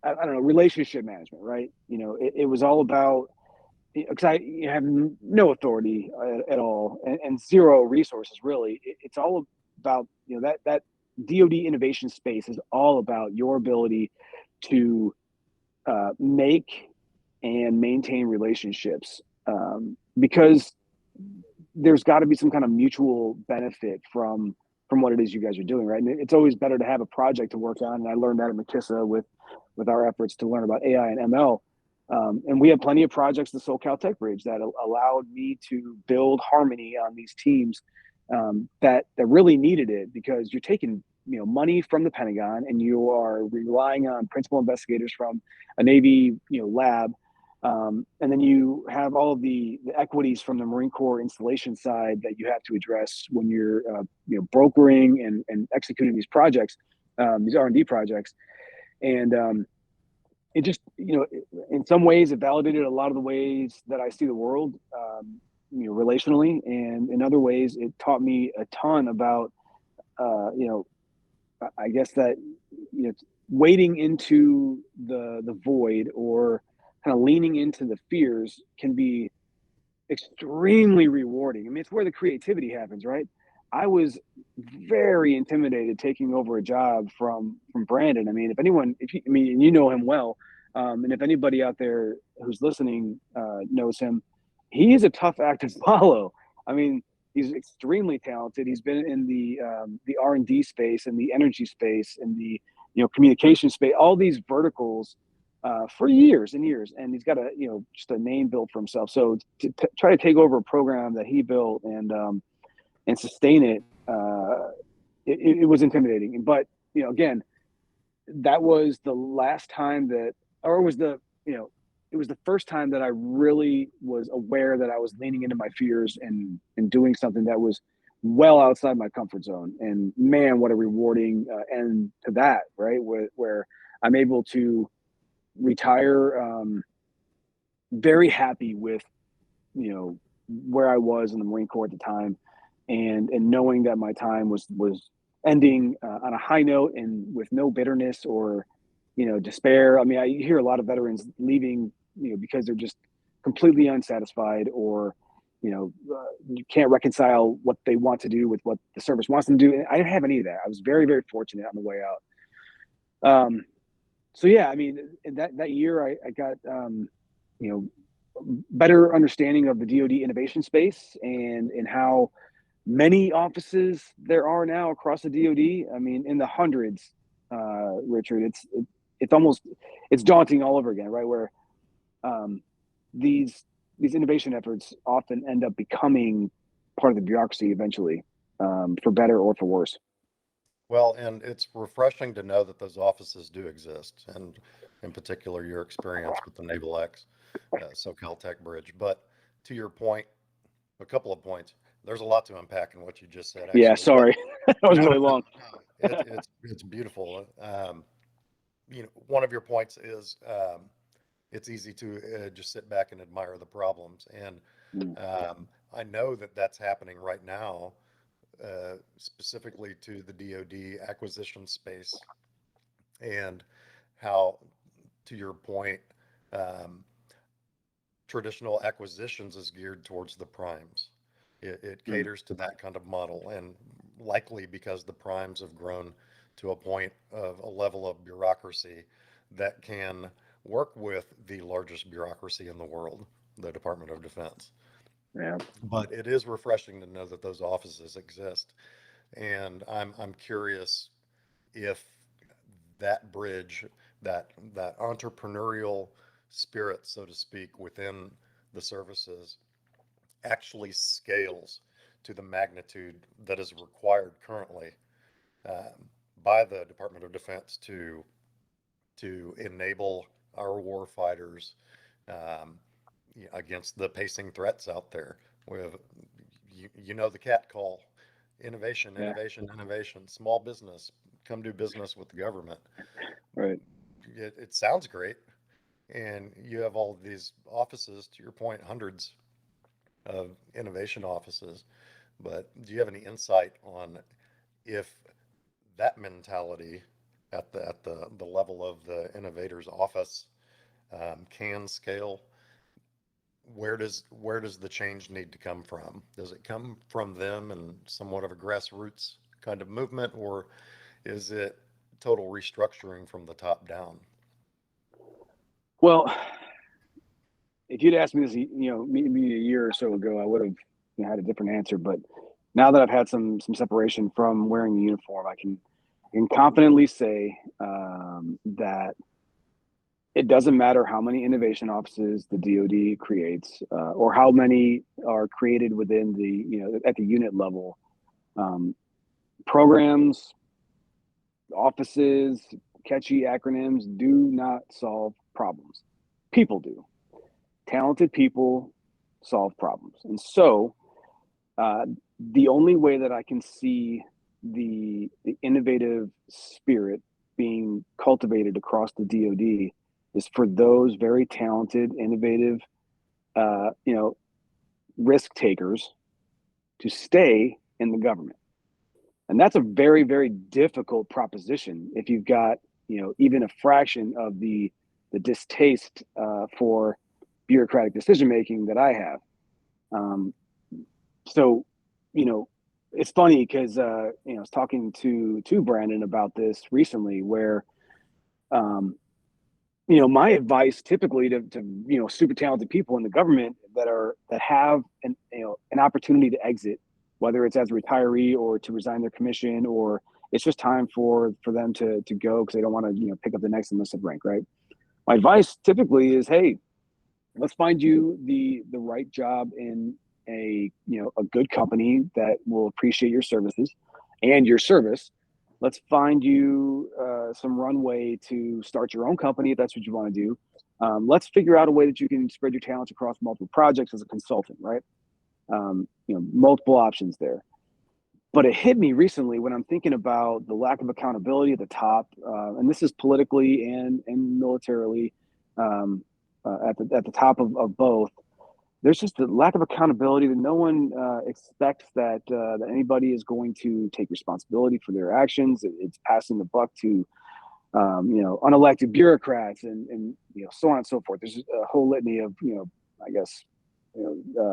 I don't know, relationship management, right? It was all about, because I have no authority at all and zero resources really. It's all about, that DoD innovation space is all about your ability to make and maintain relationships, because there's got to be some kind of mutual benefit from what it is you guys are doing, right? And it's always better to have a project to work on. And I learned that at McTissa with our efforts to learn about AI and ML. And we had plenty of projects at the SoCal Tech Bridge that allowed me to build harmony on these teams that really needed it, because you're taking money from the Pentagon and you are relying on principal investigators from a Navy lab, and then you have all of the equities from the Marine Corps installation side that you have to address when you're brokering and executing these projects, these R&D projects. And it just, in some ways it validated a lot of the ways that I see the world, relationally, and in other ways it taught me a ton about, I guess that, wading into the void or kind of leaning into the fears can be extremely rewarding. I mean, it's where the creativity happens, right? I was very intimidated taking over a job from Brandon. I mean, you know him well, and if anybody out there who's listening knows him, he is a tough act to follow. I mean, he's extremely talented. He's been in the R&D space and the energy space and the communication space, all these verticals for years and years, and he's got a just a name built for himself. So to try to take over a program that he built and sustain it, it was intimidating. But again, that was the last time that, or it was it was the first time that I really was aware that I was leaning into my fears and doing something that was well outside my comfort zone. And man, what a rewarding end to that, right? Where I'm able to retire, very happy with where I was in the Marine Corps at the time, and knowing that my time was ending on a high note and with no bitterness or despair. I mean, I hear a lot of veterans leaving because they're just completely unsatisfied, or you can't reconcile what they want to do with what the service wants them to do. And I didn't have any of that. I was very, very fortunate on the way out. So yeah, I mean, that year I got better understanding of the DoD innovation space and how many offices there are now across the DoD. I mean, in the hundreds, Richard. It's almost daunting all over again, right? Where these innovation efforts often end up becoming part of the bureaucracy eventually, for better or for worse. Well, and it's refreshing to know that those offices do exist, and in particular, your experience with the Naval X, SoCal Tech Bridge. But to your point, a couple of points. There's a lot to unpack in what you just said, Yeah, actually. But sorry, that was no, really no, no, long. no. It's beautiful. One of your points is it's easy to just sit back and admire the problems, and I know that that's happening right now, specifically to the DoD acquisition space, and how, to your point, um, traditional acquisitions is geared towards the primes. It Mm. caters to that kind of model, and likely because the primes have grown to a point of a level of bureaucracy that can work with the largest bureaucracy in the world, the Department of Defense. Yeah. But it is refreshing to know that those offices exist. And I'm curious if that bridge, that entrepreneurial spirit, so to speak, within the services actually scales to the magnitude that is required currently um, by the Department of Defense to enable our war fighters um, against the pacing threats out there. We have, the cat call: innovation, Yeah. innovation, innovation. Small business, come do business with the government. Right. It sounds great, and you have all of these offices. To your point, hundreds of innovation offices. But do you have any insight on if that mentality at the level of the innovator's office can scale? Where does the change need to come from? Does it come from them and somewhat of a grassroots kind of movement, or is it total restructuring from the top down? Well, if you'd asked me this, maybe a year or so ago, I would have had a different answer. But now that I've had some separation from wearing the uniform, I can confidently say that it doesn't matter how many innovation offices the DoD creates, or how many are created within the at the unit level. Um, Programs, offices, catchy acronyms do not solve problems. People do. Talented people solve problems. And so uh, the only way that I can see the innovative spirit being cultivated across the DoD is for those very talented, innovative, uh, you know, risk takers to stay in the government. And that's a very, very difficult proposition if you've got, even a fraction of the distaste for bureaucratic decision making that I have. Um, so, you know, it's funny because I was talking to Brandon about this recently, where um, my advice typically to super talented people in the government that have an opportunity to exit, whether it's as a retiree or to resign their commission, or it's just time for them to go because they don't want to pick up the next enlisted rank, right? My advice typically is, hey, let's find you the right job in a good company that will appreciate your services and your service. Let's find you some runway to start your own company if that's what you want to do. Let's figure out a way that you can spread your talents across multiple projects as a consultant, right? Multiple options there. But it hit me recently when I'm thinking about the lack of accountability at the top, and this is politically and militarily, at the top of both. There's just a lack of accountability that no one expects that anybody is going to take responsibility for their actions. It's passing the buck to unelected bureaucrats and so on and so forth. There's a whole litany of I guess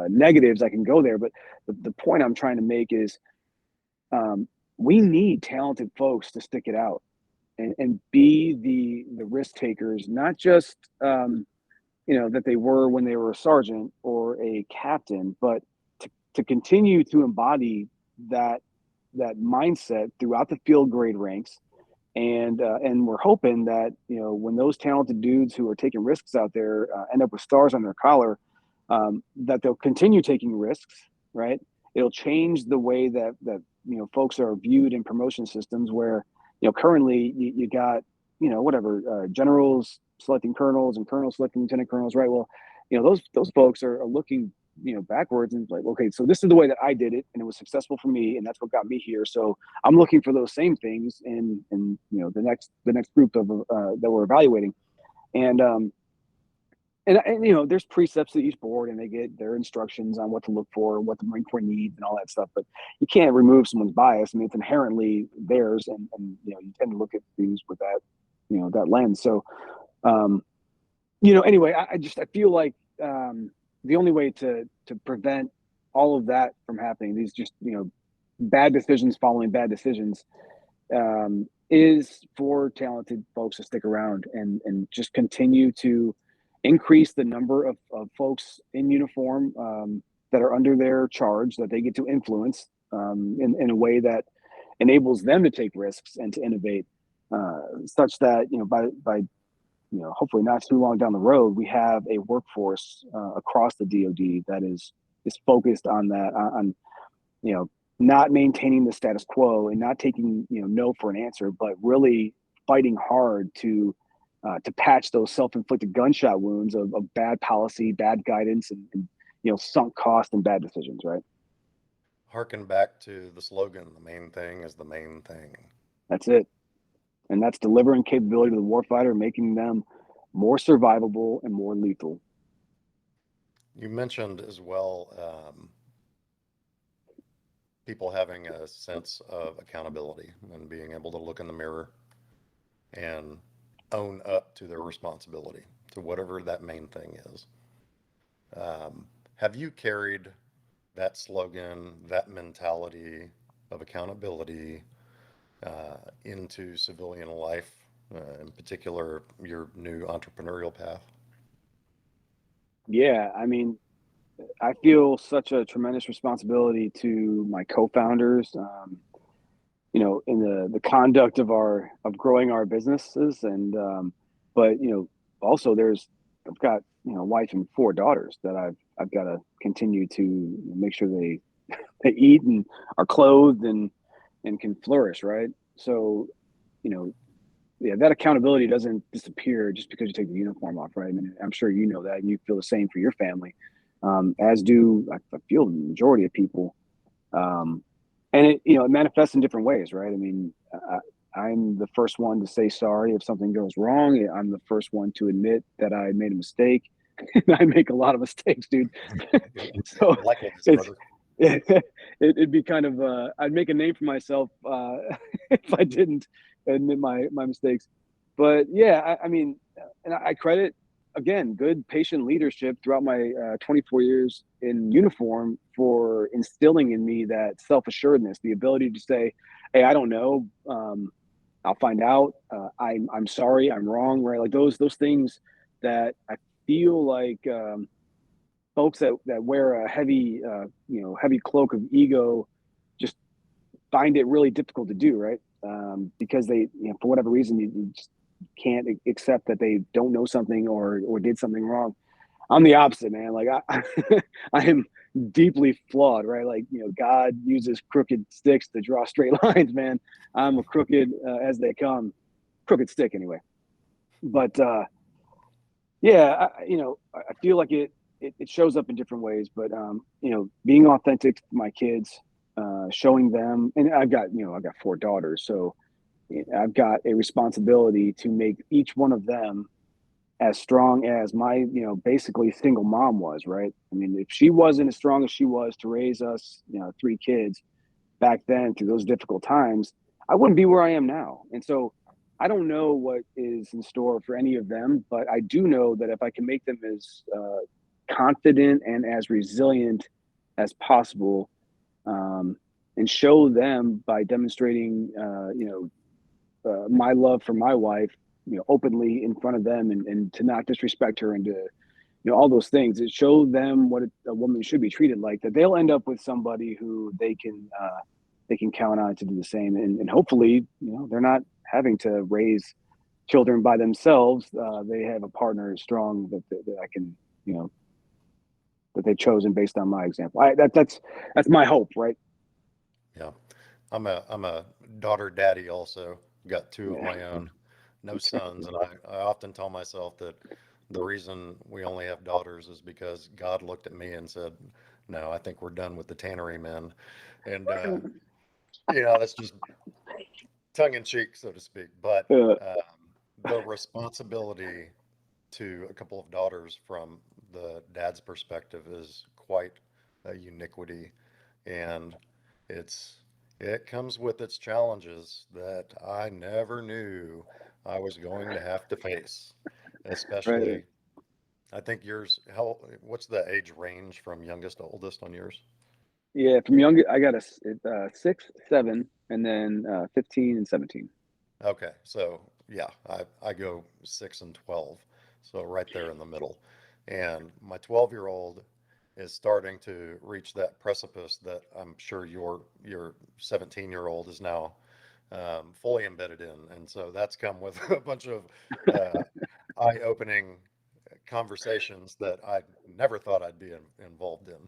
negatives I can go there, but the point I'm trying to make is we need talented folks to stick it out and be the risk takers, not just that they were when they were a sergeant or a captain, but to continue to embody that mindset throughout the field grade ranks. And we're hoping that when those talented dudes who are taking risks out there end up with stars on their collar, that they'll continue taking risks, right? It'll change the way that folks are viewed in promotion systems where currently you got whatever generals selecting colonels and colonels selecting lieutenant colonels, right? Well, those folks are looking backwards and like, okay, so this is the way that I did it and it was successful for me and that's what got me here. So I'm looking for those same things in the next group of that we're evaluating. And there's precepts to each board and they get their instructions on what to look for, what the Marine Corps needs and all that stuff. But you can't remove someone's bias. I mean, it's inherently theirs, and you tend to look at things with that that lens. So anyway, I feel like the only way to prevent all of that from happening, these just bad decisions following bad decisions, is for talented folks to stick around and just continue to increase the number of folks in uniform that are under their charge that they get to influence in a way that enables them to take risks and to innovate, such that by hopefully not too long down the road, we have a workforce across the DoD that is focused on that, on not maintaining the status quo and not taking no for an answer, but really fighting hard to patch those self-inflicted gunshot wounds of bad policy, bad guidance, and sunk cost and bad decisions. Right. Harken back to the slogan: "The main thing is the main thing." That's it, and that's delivering capability to the warfighter, making them more survivable and more lethal. You mentioned as well people having a sense of accountability and being able to look in the mirror and own up to their responsibility, to whatever that main thing is. Have you carried that slogan, that mentality of accountability into civilian life, in particular your new entrepreneurial path? Yeah, I mean, I feel such a tremendous responsibility to my co-founders, in the conduct of growing our businesses, and but also I've got wife and 4 daughters that I've got to continue to make sure they eat and are clothed and can flourish, right? So yeah, that accountability doesn't disappear just because you take the uniform off, right? I mean, I'm sure you know that, and you feel the same for your family, as do I feel the majority of people. And it manifests in different ways, right? I mean, I'm the first one to say sorry if something goes wrong. I'm the first one to admit that I made a mistake. I make a lot of mistakes, dude. So Likewise, it's brother. it'd be kind of I'd make a name for myself if I didn't admit my mistakes. But yeah, I mean, and I credit again good patient leadership throughout my 24 years in uniform for instilling in me that self-assuredness, the ability to say, hey, I don't know, I'll find out. I'm sorry. I'm wrong. Right. Like those things that I feel like folks that wear a heavy, heavy cloak of ego just find it really difficult to do. Right. Because they, for whatever reason, you just can't accept that they don't know something or did something wrong. I'm the opposite, man. Like I am deeply flawed, right? Like, God uses crooked sticks to draw straight lines, man. I'm a crooked as they come, crooked stick anyway. But yeah, I feel like it shows up in different ways. But being authentic to my kids, showing them, and I've got 4 daughters, so I've got a responsibility to make each one of them as strong as my, basically single mom was, right? I mean, if she wasn't as strong as she was to raise us, 3 kids back then through those difficult times, I wouldn't be where I am now. And so I don't know what is in store for any of them, but I do know that if I can make them as confident and as resilient as possible, um, and show them by demonstrating, my love for my wife, openly in front of them, and to not disrespect her, and to, all those things. It show them what a woman should be treated like. That they'll end up with somebody who they can count on to do the same, and hopefully, they're not having to raise children by themselves. They have a partner as strong that I can, you know, that they've chosen based on my example. That's my hope, right? Yeah. I'm a daughter daddy also. Got two of Yeah. my own, no sons, and I often tell myself that the reason we only have daughters is because God looked at me and said, "No, I think we're done with the tannery men." And that's just tongue in cheek, so to speak. But Uh, the responsibility to a couple of daughters from the dad's perspective is quite a uniquity, and it's it comes with its challenges that I never knew I was going to have to face. right. Especially, I think yours. What's the age range from youngest to oldest on yours? Yeah, from young, I got a 6, 7, and then 15 and 17. Okay, so yeah, I go 6 and 12, so right there in the middle. And my 12-year-old is starting to reach that precipice that I'm sure your 17-year-old is now fully embedded in. And so that's come with a bunch of uh, eye-opening conversations that I never thought I'd be involved in.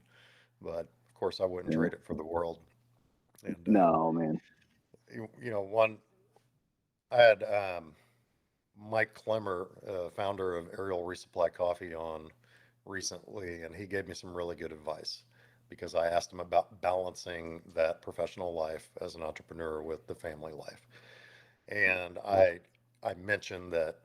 But of course, I wouldn't Yeah. trade it for the world. And No, man. one I had Mike Clemmer, founder of Ariel Resupply Coffee, on recently, and he gave me some really good advice because I asked him about balancing that professional life as an entrepreneur with the family life. And I mentioned that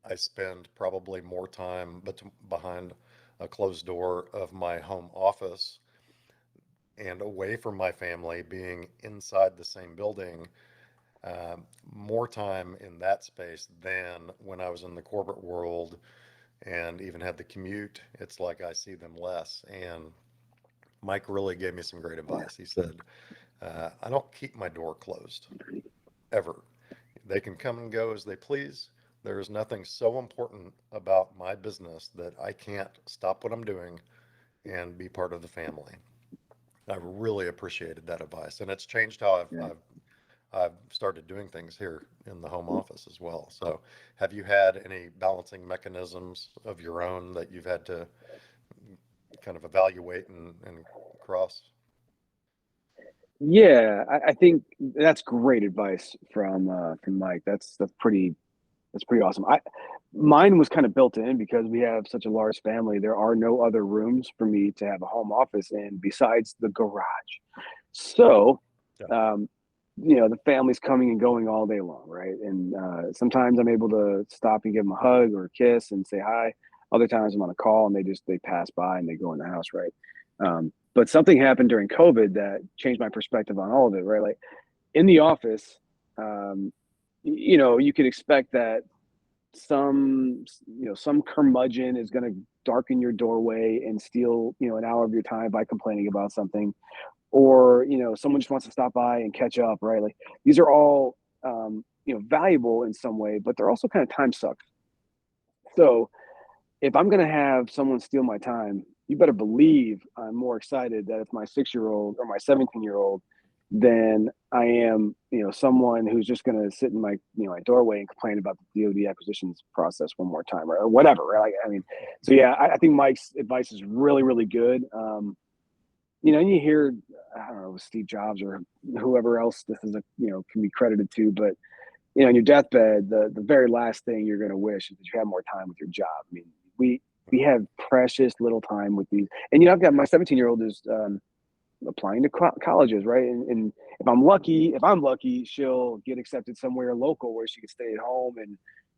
I spend probably more time behind a closed door of my home office and away from my family, being inside the same building, more time in that space than when I was in the corporate world and even had the commute. It's like I see them less. And Mike really gave me some great advice. He said, I don't keep my door closed ever. They can come and go as they please. There is nothing so important about my business that I can't stop what I'm doing and be part of the family. I really appreciated that advice, and it's changed how Yeah. I've started doing things here in the home office as well. So, have you had any balancing mechanisms of your own that you've had to kind of evaluate and cross? Yeah, I think that's great advice from Mike. That's pretty awesome. I Mine was kind of built in because we have such a large family. There are no other rooms for me to have a home office in besides the garage. So, Yeah. um, the family's coming and going all day long, right? And sometimes I'm able to stop and give them a hug or a kiss and say hi. Other times I'm on a call and they pass by and they go in the house, right? But something happened during COVID that changed my perspective on all of it, right? Like in the office, um, you could expect that some curmudgeon is going to darken your doorway and steal an hour of your time by complaining about something, or someone just wants to stop by and catch up, right? Like these are all valuable in some way, but they're also kind of time sucks. So if I'm going to have someone steal my time, you better believe I'm more excited that it's my 6-year-old or my 17-year-old than I am, someone who's just going to sit in my, my doorway and complain about the DoD acquisitions process one more time or whatever. Right? I mean, so yeah, I think Mike's advice is really, really good. And you hear, I don't know, Steve Jobs or whoever else this is, can be credited to, but in your deathbed, the very last thing you're going to wish is that you have more time with your job. I mean, we have precious little time with these, and I've got my 17-year-old is applying to colleges, right? And if I'm lucky, she'll get accepted somewhere local where she can stay at home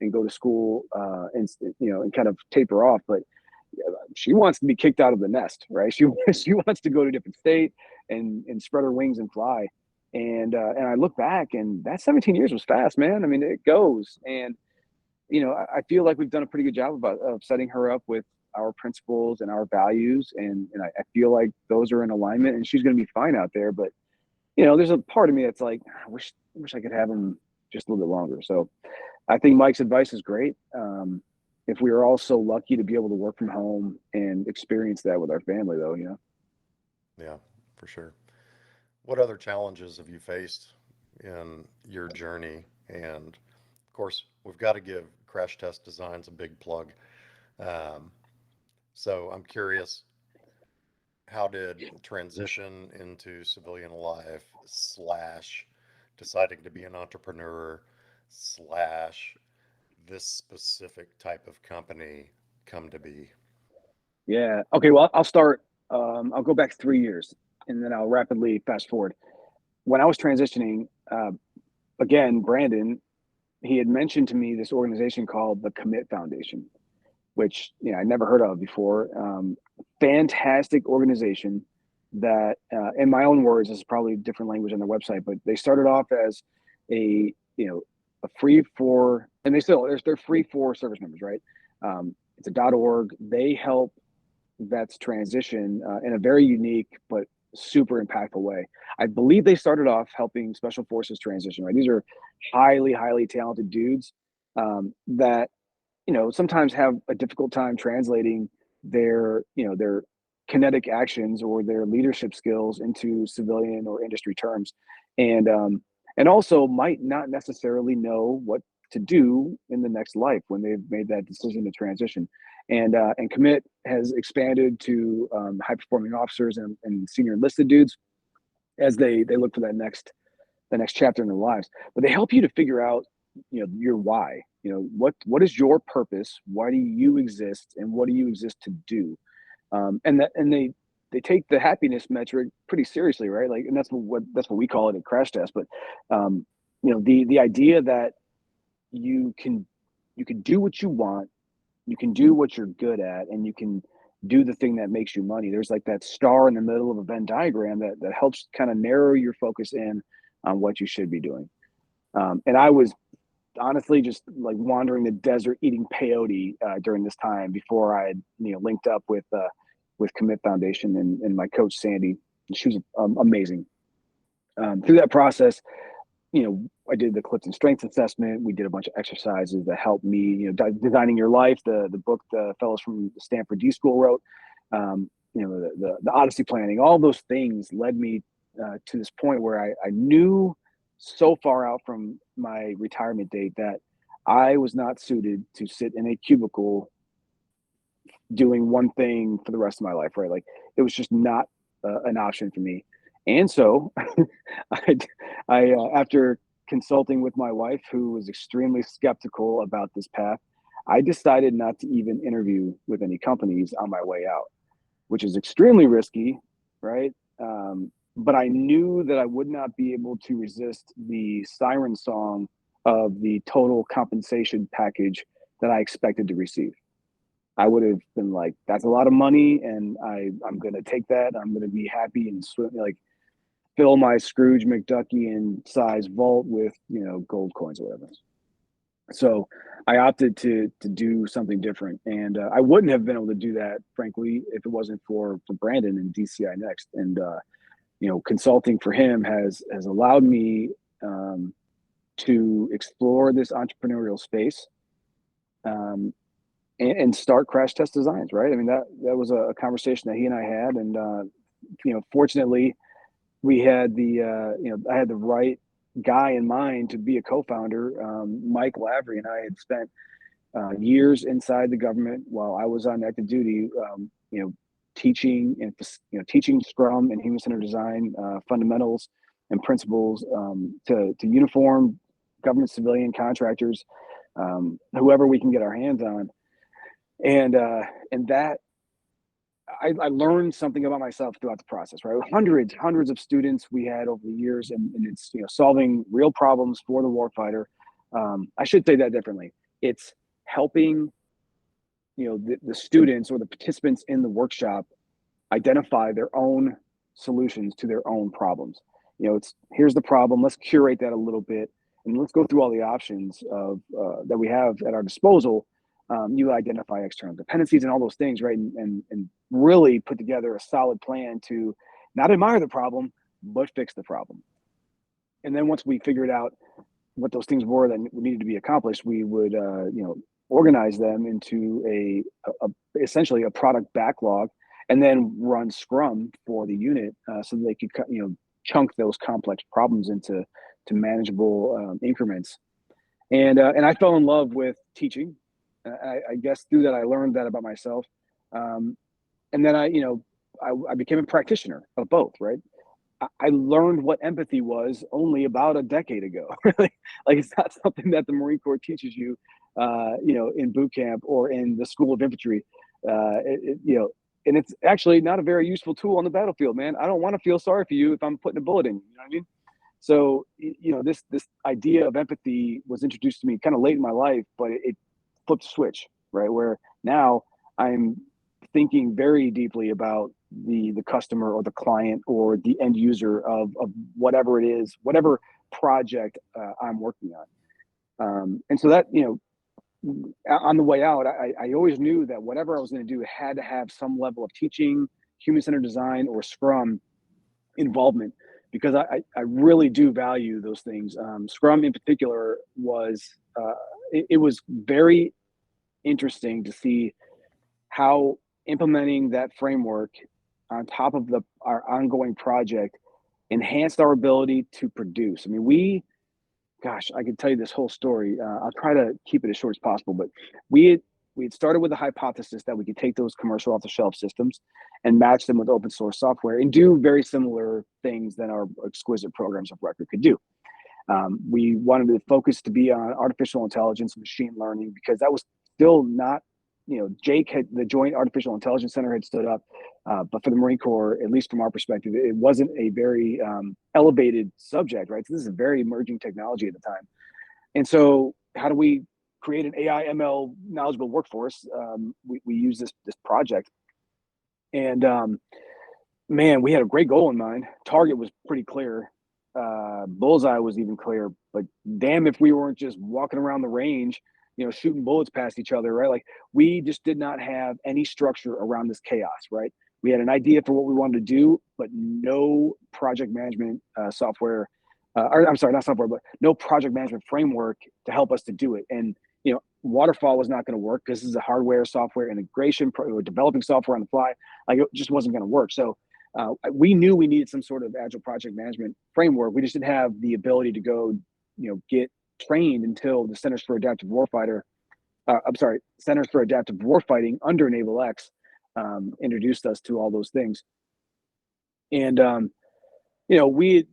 and go to school, and kind of taper off. But she wants to be kicked out of the nest, right? She wants to go to a different state and spread her wings and fly. And I look back, and that 17 years was fast, man. I mean, it goes, and I feel like we've done a pretty good job of setting her up with our principles and our values, and I feel like those are in alignment, and she's going to be fine out there. But there's a part of me that's like, I wish I could have him just a little bit longer. So I think Mike's advice is great. If we are all so lucky to be able to work from home and experience that with our family, though, Yeah, for sure. What other challenges have you faced in your journey? And of course, we've got to give Crash Test Designs a big plug. Um, so I'm curious, how did transition into civilian life slash deciding to be an entrepreneur slash this specific type of company come to be? Yeah. Okay. Well, I'll start. I'll go back 3 years, and then I'll rapidly fast forward. When I was transitioning, again, Brandon, he had mentioned to me this organization called the Commit Foundation, which I never heard of before. Fantastic organization that, in my own words, this is probably a different language on their website, but they started off as a a free for, and they're free for service members, right? It's a .org. They help vets transition in a very unique but super impactful way. I believe they started off helping special forces transition, right? These are highly, highly talented dudes that sometimes have a difficult time translating their kinetic actions or their leadership skills into civilian or industry terms, and also might not necessarily know what to do in the next life when they've made that decision to transition. And Commit has expanded to high performing officers and senior enlisted dudes as they look for the next chapter in their lives. But they help you to figure out your why. What is your purpose? Why do you exist, and what do you exist to do? And they take the happiness metric pretty seriously, right? Like, and that's what we call it at Crash Test. But the idea that you can do what you want, you can do what you're good at, and you can do the thing that makes you money. There's like that star in the middle of a Venn diagram that helps kind of narrow your focus in on what you should be doing. And I was honestly just like wandering the desert eating peyote during this time before I had linked up with Commit Foundation and my coach Sandy. She was amazing. Through that process, I did the Clifton Strengths Assessment. We did a bunch of exercises that helped me, designing your life. The book the fellows from the Stanford D School wrote. The Odyssey planning. All those things led me to this point where I knew so far out from my retirement date that I was not suited to sit in a cubicle doing one thing for the rest of my life, right? Like, it was just not an option for me. And so after consulting with my wife, who was extremely skeptical about this path, I decided not to even interview with any companies on my way out, which is extremely risky, right? But I knew that I would not be able to resist the siren song of the total compensation package that I expected to receive. I would have been like, that's a lot of money, and I'm going to take that. I'm going to be happy and like fill my Scrooge McDuckian size vault with, gold coins or whatever. So I opted to do something different, and I wouldn't have been able to do that, frankly, if it wasn't for Brandon and DCI Next. And consulting for him has allowed me to explore this entrepreneurial space, and start crash test designs, right? I mean, that was a conversation that he and I had, and fortunately, we had I had the right guy in mind to be a co-founder. Mike Lavery and I had spent years inside the government while I was on active duty, teaching and teaching Scrum and human centered design fundamentals and principles to uniform government civilian contractors, whoever we can get our hands on, and that I learned something about myself throughout the process, right? Hundreds of students we had over the years, and it's solving real problems for the warfighter. I should say that differently. It's helping the students or the participants in the workshop identify their own solutions to their own problems. It's here's the problem. Let's curate that a little bit, and let's go through all the options of that we have at our disposal. You identify external dependencies and all those things, right? And really put together a solid plan to not admire the problem, but fix the problem. And then once we figured out what those things were that needed to be accomplished, we would, organize them into essentially a product backlog, and then run Scrum for the unit so that they could, chunk those complex problems into manageable increments. And I fell in love with teaching. I guess through that I learned that about myself, and then I became a practitioner of both. Right, I learned what empathy was only about a decade ago. Like it's not something that the Marine Corps teaches you, in boot camp or in the School of Infantry. And it's actually not a very useful tool on the battlefield, man. I don't want to feel sorry for you if I'm putting a bullet in you. You know what I mean? So this idea of empathy was introduced to me kind of late in my life, but it flipped a switch, right? Where now I'm thinking very deeply about the customer or the client or the end user of whatever it is, whatever project I'm working on. And so that, on the way out, I always knew that whatever I was going to do had to have some level of teaching, human-centered design, or Scrum involvement, because I really do value those things. Scrum in particular was, it was very interesting to see how implementing that framework on top of our ongoing project enhanced our ability to produce. I mean, I could tell you this whole story. I'll try to keep it as short as possible, but we had started with a hypothesis that we could take those commercial off-the-shelf systems and match them with open source software and do very similar things that our exquisite programs of record could do. We wanted the focus to be on artificial intelligence and machine learning, because that was still not, the Joint Artificial Intelligence Center had stood up, but for the Marine Corps, at least from our perspective, it wasn't a very elevated subject, right? So this is a very emerging technology at the time. And so how do we create an AI ML knowledgeable workforce? We use this project, and man, we had a great goal in mind. Target was pretty clear. Bullseye was even clear, but damn if we weren't just walking around the range, shooting bullets past each other, right? Like, we just did not have any structure around this chaos, right? We had an idea for what we wanted to do, but no project management software, or I'm sorry, not software, but no project management framework to help us to do it. And, Waterfall was not going to work because this is a hardware software integration, we're developing software on the fly. Like, it just wasn't going to work. So we knew we needed some sort of agile project management framework. We just didn't have the ability to go, get trained until the Centers for Adaptive Warfighting under Naval X introduced us to all those things. And we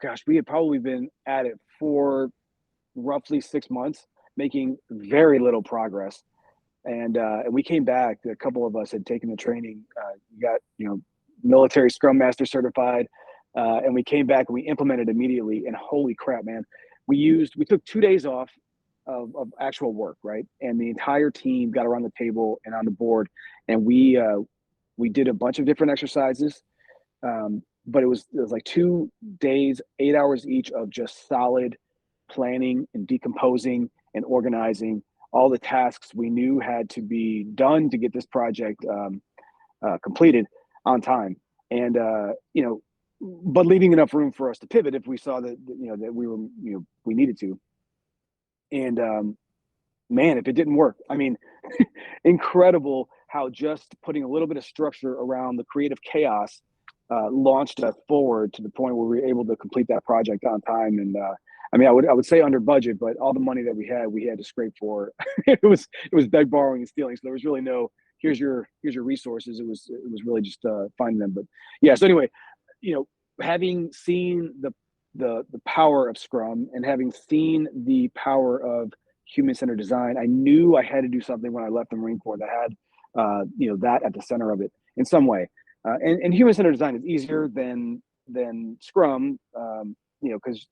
had probably been at it for roughly 6 months, making very little progress. And we came back. A couple of us had taken the training, got military Scrum Master certified, and we came back and we implemented immediately. And holy crap, man! We took 2 days off of actual work, right? And the entire team got around the table and on the board, and we did a bunch of different exercises. But it was like 2 days, 8 hours each of just solid planning and decomposing and organizing all the tasks we knew had to be done to get this project completed on time. And but leaving enough room for us to pivot if we saw that, that we were, we needed to. And man, if it didn't work, I mean, incredible how just putting a little bit of structure around the creative chaos launched us forward to the point where we were able to complete that project on time. And I mean, I would say under budget, but all the money that we had to scrape for. It was beg, borrowing, and stealing. So there was really no here's your resources. It was really just finding them. But yeah. So anyway, having seen the power of Scrum and having seen the power of human-centered design, I knew I had to do something when I left the Marine Corps that had that at the center of it in some way. And human-centered design is easier than Scrum, because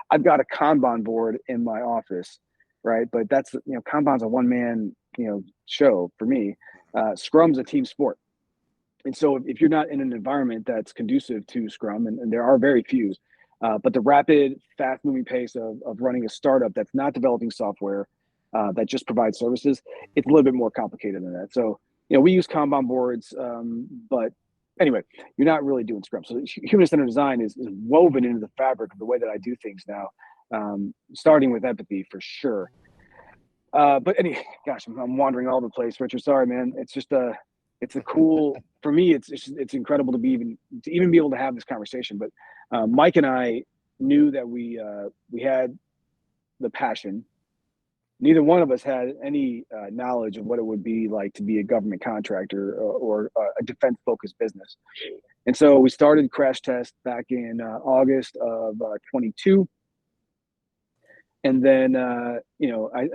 I've got a Kanban board in my office, right? But that's Kanban's a one-man show for me. Scrum's a team sport. And so if you're not in an environment that's conducive to Scrum, and there are very few, but the rapid, fast-moving pace of running a startup that's not developing software, that just provides services, it's a little bit more complicated than that. So, we use Kanban boards, but anyway, you're not really doing Scrum. So human-centered design is woven into the fabric of the way that I do things now, starting with empathy for sure. But gosh, I'm wandering all over the place, Richard. Sorry, man. It's just it's a cool for me. It's incredible to even be able to have this conversation. But Mike and I knew that we had the passion. Neither one of us had any knowledge of what it would be like to be a government contractor or a defense-focused business. And so we started Crash Test back in August of 22. And then, I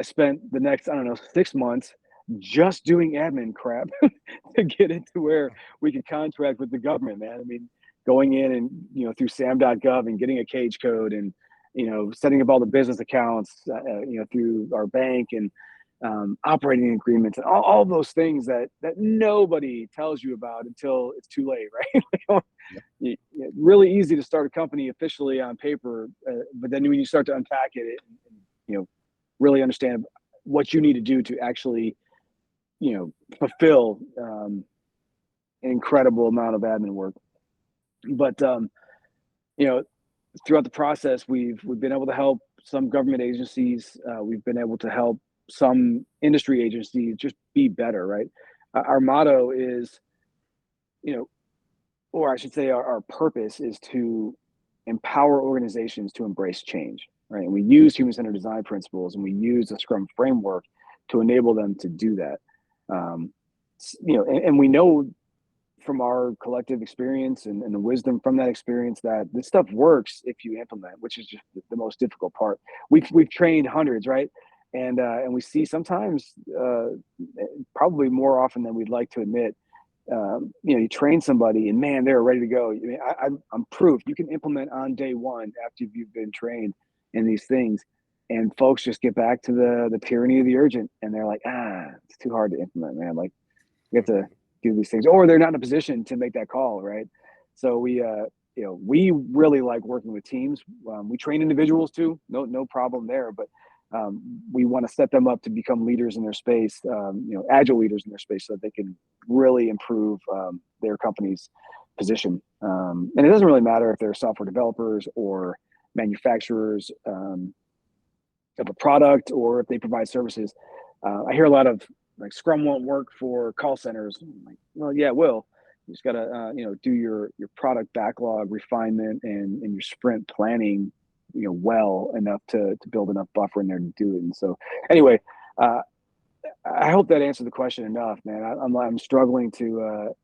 spent the next, 6 months just doing admin crap to get it to where we could contract with the government, man. I mean, going in and, through sam.gov and getting a cage code and, setting up all the business accounts, through our bank and operating agreements and all those things that nobody tells you about until it's too late, right? Really easy to start a company officially on paper, but then when you start to unpack it and really understand what you need to do to actually fulfill an incredible amount of admin work. But throughout the process, we've been able to help some government agencies. We've been able to help some industry agencies just be better, right? Our motto is, or I should say our purpose is to empower organizations to embrace change, right? And we use human-centered design principles and we use the Scrum framework to enable them to do that. And we know from our collective experience and the wisdom from that experience that this stuff works if you implement, which is just the most difficult part. We've trained hundreds, right? And we see sometimes, probably more often than we'd like to admit, you train somebody and man, they're ready to go. I mean, I'm proof you can implement on day one after you've been trained in these things, and folks just get back to the tyranny of the urgent, and they're like, it's too hard to implement, man. Like, you have to do these things, or they're not in a position to make that call, right? So we really like working with teams. We train individuals too, no problem there, but we want to set them up to become leaders in their space, agile leaders in their space, so that they can really improve their company's position. And it doesn't really matter if they're software developers or manufacturers of a product, or if they provide services. I hear a lot of like Scrum won't work for call centers. I'm like, well, yeah, it will. You just gotta do your product backlog refinement and your sprint planning well enough to build enough buffer in there to do it. And so anyway, I hope that answered the question enough, man. I'm struggling to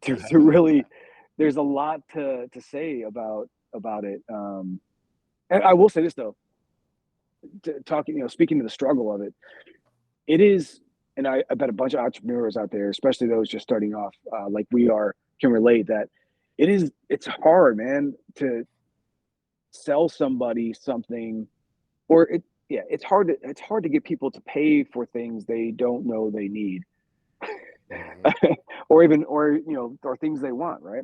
to really, there's a lot to say about it. And I will say this though, speaking to the struggle of it, it is, and I bet a bunch of entrepreneurs out there, especially those just starting off, like we are, can relate that it's hard, man, to sell somebody something, or it's hard to get people to pay for things they don't know they need. or things they want, right?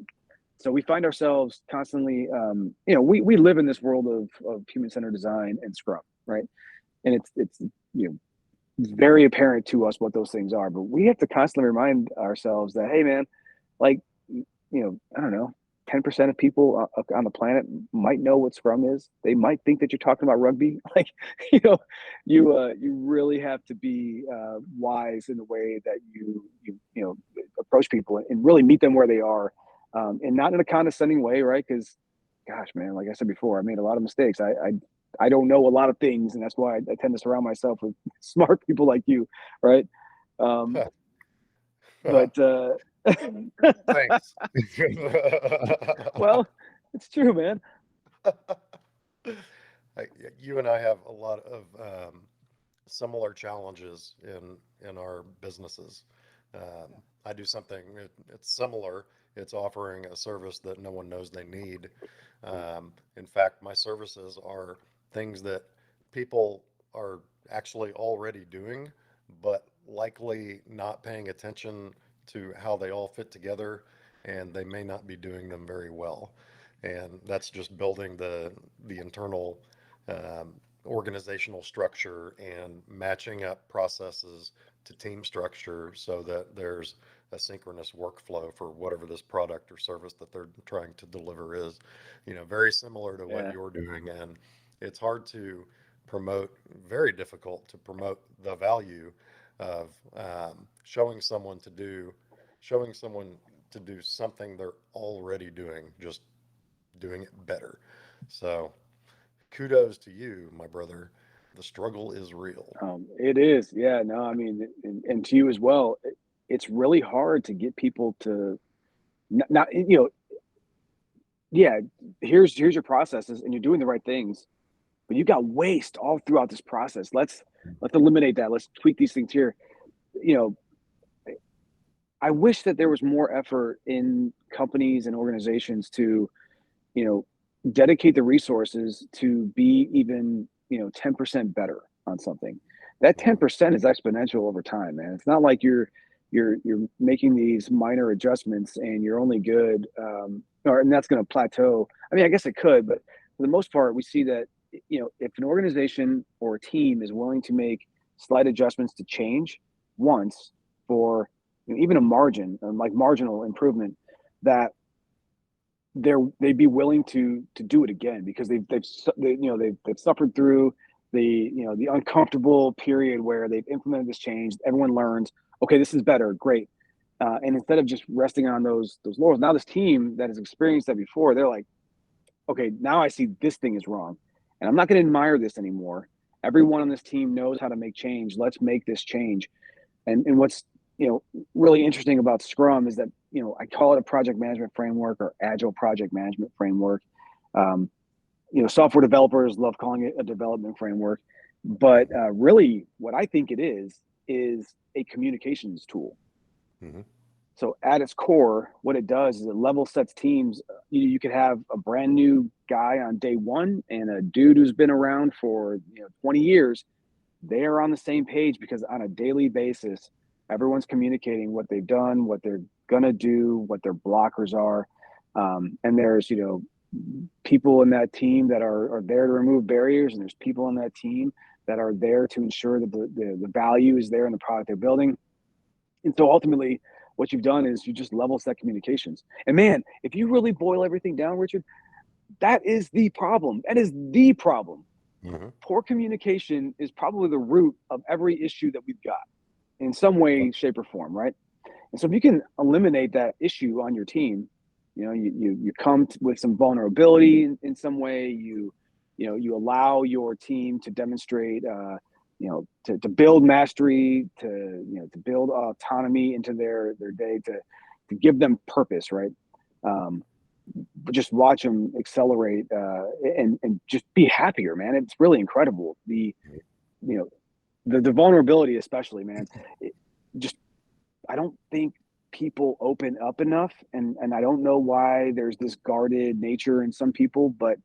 So we find ourselves constantly, we live in this world of human-centered design and Scrum, right? And it's very apparent to us what those things are, but we have to constantly remind ourselves that, hey man, like, I don't know, 10% of people on the planet might know what Scrum is. They might think that you're talking about rugby. Like, you really have to be wise in the way that you approach people and really meet them where they are, and not in a condescending way, right? Because, gosh, man, like I said before, I made a lot of mistakes. I don't know a lot of things, and that's why I tend to surround myself with smart people like you, right? Um, but Thanks. well, it's true, man. You and I have a lot of similar challenges in our businesses. I do something it's similar. It's offering a service that no one knows they need. In fact, my services are things that people are actually already doing, but likely not paying attention to how they all fit together, and they may not be doing them very well. And that's just building the internal organizational structure and matching up processes to team structure so that there's a synchronous workflow for whatever this product or service that they're trying to deliver is, very similar to what Yeah. you're doing. And it's hard to promote, very difficult to promote the value of showing someone to do something they're already doing, just doing it better. So kudos to you, my brother. The struggle is real. It is. Yeah. No, I mean, and to you as well. It's really hard to get people to not, yeah. Here's your processes, and you're doing the right things, but you got waste all throughout this process. Let's eliminate that. Let's tweak these things here. You know, I wish that there was more effort in companies and organizations to, you know, dedicate the resources to be even, 10% better on something. That Mhm. 10% is exponential over time, man. It's not like you're making these minor adjustments and you're only good, and that's going to plateau. I mean, I guess it could, but for the most part, we see that, if an organization or a team is willing to make slight adjustments to change once for, even a margin, like marginal improvement, that they'd be willing to do it again because they've suffered through the uncomfortable period where they've implemented this change. Everyone learns, okay, this is better, great. And instead of just resting on those laurels, now this team that has experienced that before, they're like, okay, now I see this thing is wrong, and I'm not going to admire this anymore. Everyone on this team knows how to make change. Let's make this change. And what's really interesting about Scrum is that I call it a project management framework or agile project management framework. Um, Software developers love calling it a development framework, but Mhm. really, what I think it is a communications tool. Mhm. So at its core, what it does is it level sets teams. You could have a brand new guy on day one and a dude who's been around for 20 years. They are on the same page because on a daily basis, everyone's communicating what they've done, what they're gonna do, what their blockers are, and there's people in that team that are there to remove barriers, and there's people on that team that are there to ensure that the value is there in the product they're building. And so ultimately, what you've done is you just level set communications. And man, if you really boil everything down, Richard, that is the problem. That is the problem. Mhm. Poor communication is probably the root of every issue that we've got in some Yep. way, shape, or form, right? And so if you can eliminate that issue on your team, you come with some vulnerability in some way. You allow your team to demonstrate, to build mastery, to build autonomy into their day, to give them purpose, right? Um, but just watch them accelerate, and just be happier, man. It's really incredible. You know the vulnerability, especially, man. It, just I don't think people open up enough, and I don't know why there's this guarded nature in some people, but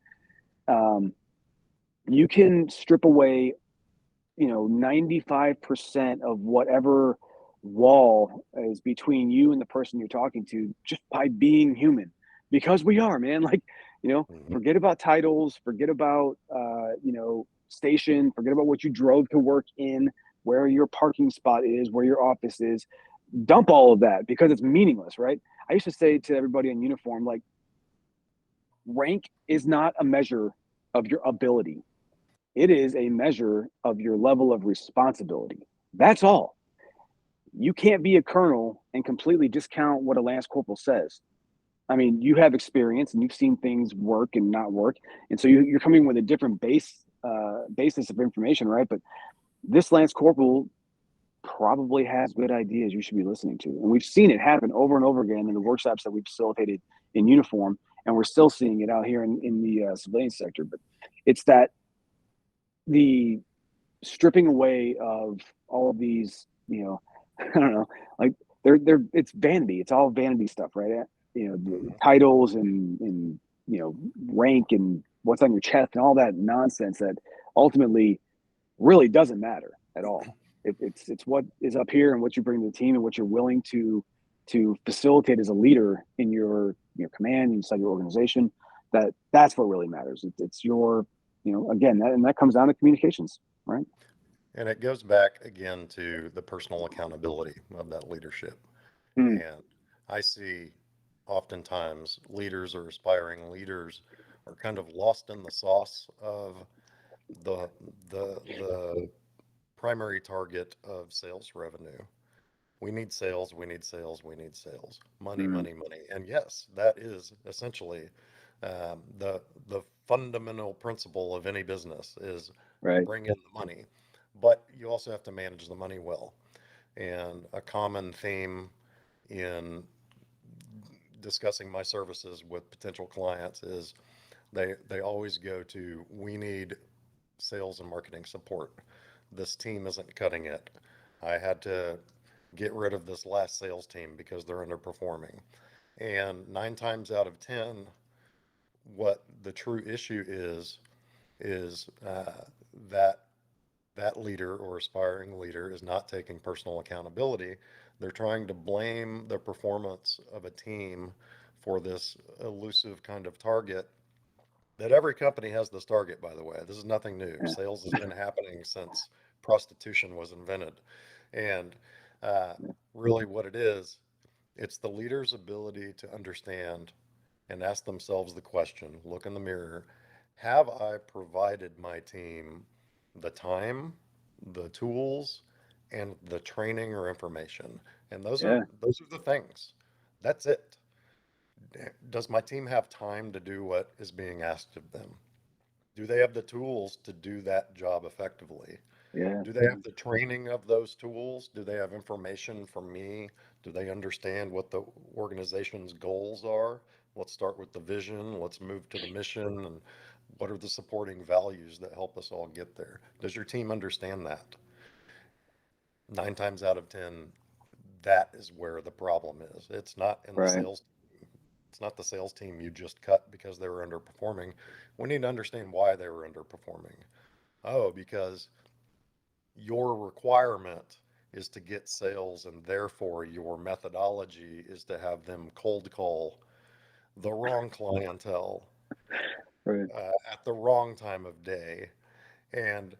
um, you can strip away 95% of whatever wall is between you and the person you're talking to just by being human, because we are, man. Like, Mhm. forget about titles, forget about station, forget about what you drove to work in, where your parking spot is, where your office is. Dump all of that because it's meaningless, right? I used to say to everybody in uniform, like, rank is not a measure of your ability. It is a measure of your level of responsibility. That's all. You can't be a colonel and completely discount what a lance corporal says. I mean, you have experience and you've seen things work and not work, and so you're coming with a different basis of information, right? But this lance corporal probably has good ideas you should be listening to, and we've seen it happen over and over again in the workshops that we've facilitated in uniform, and we're still seeing it out here in the civilian sector. But it's that the stripping away of all of these, I don't know, like they're it's vanity. It's all vanity stuff, right? The Mhm. titles and rank and what's on your chest and all that nonsense that ultimately really doesn't matter at all. It's what is up here and what you bring to the team and what you're willing to facilitate as a leader in your command inside your organization. That's what really matters. It's your again and that comes down to communications, right? And it goes back again to the personal accountability of that leadership. Mm, And I see oftentimes leaders or aspiring leaders are kind of lost in the sauce of the the primary target of sales revenue. We need sales, we need sales, we need sales. Money, mm, money, money. And yes, that is essentially the fundamental principle of any business is right. bring in the money. But you also have to manage the money well. And a common theme in discussing my services with potential clients is they always go to we need sales and marketing support. This team isn't cutting it. I had to get rid of this last sales team because they're underperforming. And 9 times out of 10, what the true issue is that that leader or aspiring leader is not taking personal accountability. They're trying to blame the performance of a team for this elusive kind of target that every company has this target, by the way. This is nothing new. Yeah, Sales has been happening since prostitution was invented. And uh, really, what it is, it's the leader's ability to understand and ask themselves the question, look in the mirror, have I provided my team the time, the tools, and the training or information? And yeah, those are the things. That's it. Does my team have time to do what is being asked of them? Do they have the tools to do that job effectively? yeah, Do they have the training of those tools? Do they have information from me? Do they understand what the organization's goals are? Let's start with the vision. Let's move to the mission. And what are the supporting values that help us all get there? Does your team understand that? 9 times out of 10, that is where the problem is. It's not in the right. sales. It's not the sales team you just cut because they were underperforming. We need to understand why they were underperforming. Oh, because your requirement is to get sales, and therefore your methodology is to have them cold call the wrong clientele Right. at the wrong time of day. And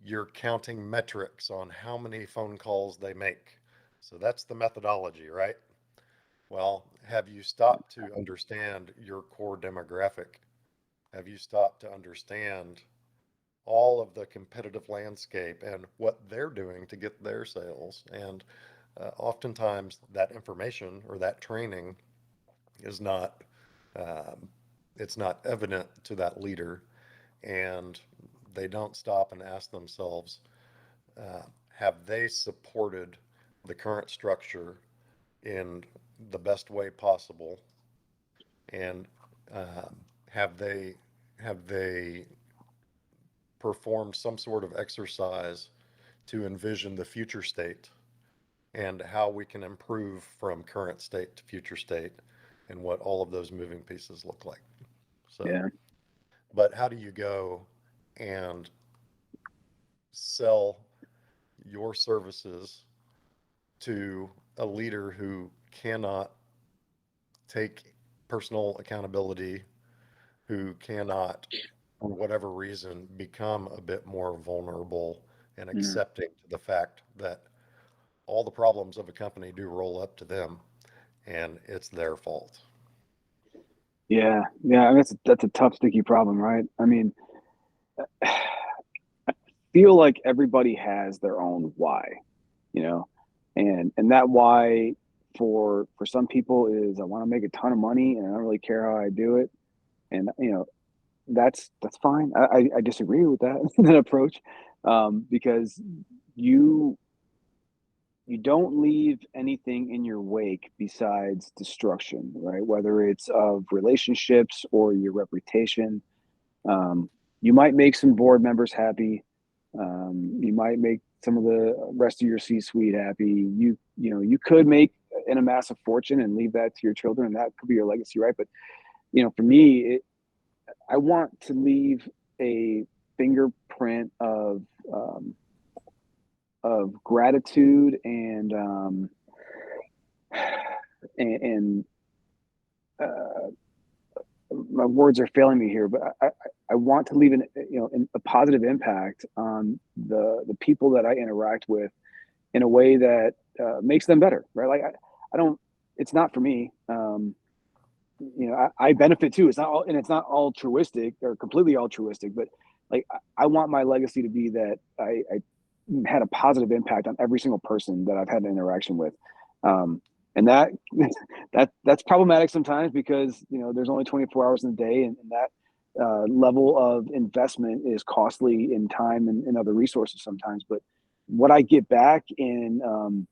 you're counting metrics on how many phone calls they make. So that's the methodology, right? Well, have you stopped to understand your core demographic? Have you stopped to understand all of the competitive landscape and what they're doing to get their sales? And oftentimes that information or that training is not um, it's not evident to that leader, and they don't stop and ask themselves, uh, have they supported the current structure in the best way possible, and um, have they have they performed some sort of exercise to envision the future state and how we can improve from current state to future state and what all of those moving pieces look like. So, Yeah, but how do you go and sell your services to a leader who cannot take personal accountability, who cannot, for whatever reason, become a bit more vulnerable and mm, accepting to the fact that all the problems of a company do roll up to them and it's their fault? Yeah. I mean, that's a tough, sticky problem, right? I mean, feel like everybody has their own why, you know, and that why for some people is I want to make a ton of money and I don't really care how I do it, and that's fine. I disagree with that that approach, because you you don't leave anything in your wake besides destruction, right? Whether it's of relationships or your reputation. You might make some board members happy. You might make some of the rest of your C-suite happy. You could make an amass a fortune and leave that to your children, and that could be your legacy, right? But for me, I want to leave a fingerprint um, of gratitude and uh, my words are failing me here, but I want to leave a positive impact on the people that I interact with in a way that makes them better, right? Like I don't. It's not for me. I benefit too. It's not all, and it's not altruistic or completely altruistic, but like I want my legacy to be that I had a positive impact on every single person that I've had an interaction with. Um, and that that's problematic sometimes because there's only 24 hours in a day, and that level of investment is costly in time and other resources sometimes. But what I get back in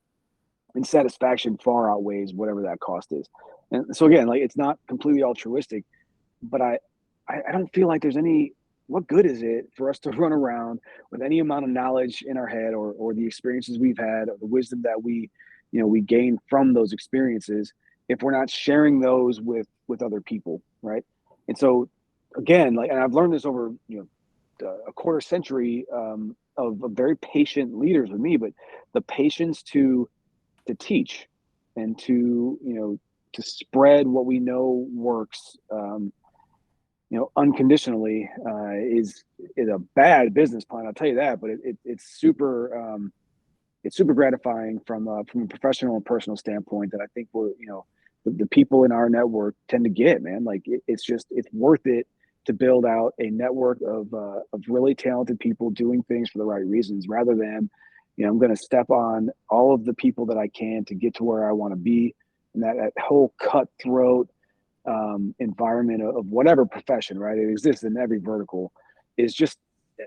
satisfaction far outweighs whatever that cost is. And so again, like it's not completely altruistic, but I don't feel like there's any. What good is it for us to run around with any amount of knowledge in our head, or the experiences we've had, or the wisdom that we gain from those experiences, if we're not sharing those with other people, right? And so again, like, and I've learned this over a quarter century of very patient leaders with me, but the patience to teach and to spread what we know works unconditionally is a bad business plan. I'll tell you that, but it's super gratifying from a professional and personal standpoint that I think we're the people in our network tend to get, man. Like it's worth it to build out a network of really talented people doing things for the right reasons, rather than I'm going to step on all of the people that I can to get to where I want to be, and that whole cutthroat environment of whatever profession, right? It exists in every vertical. Is just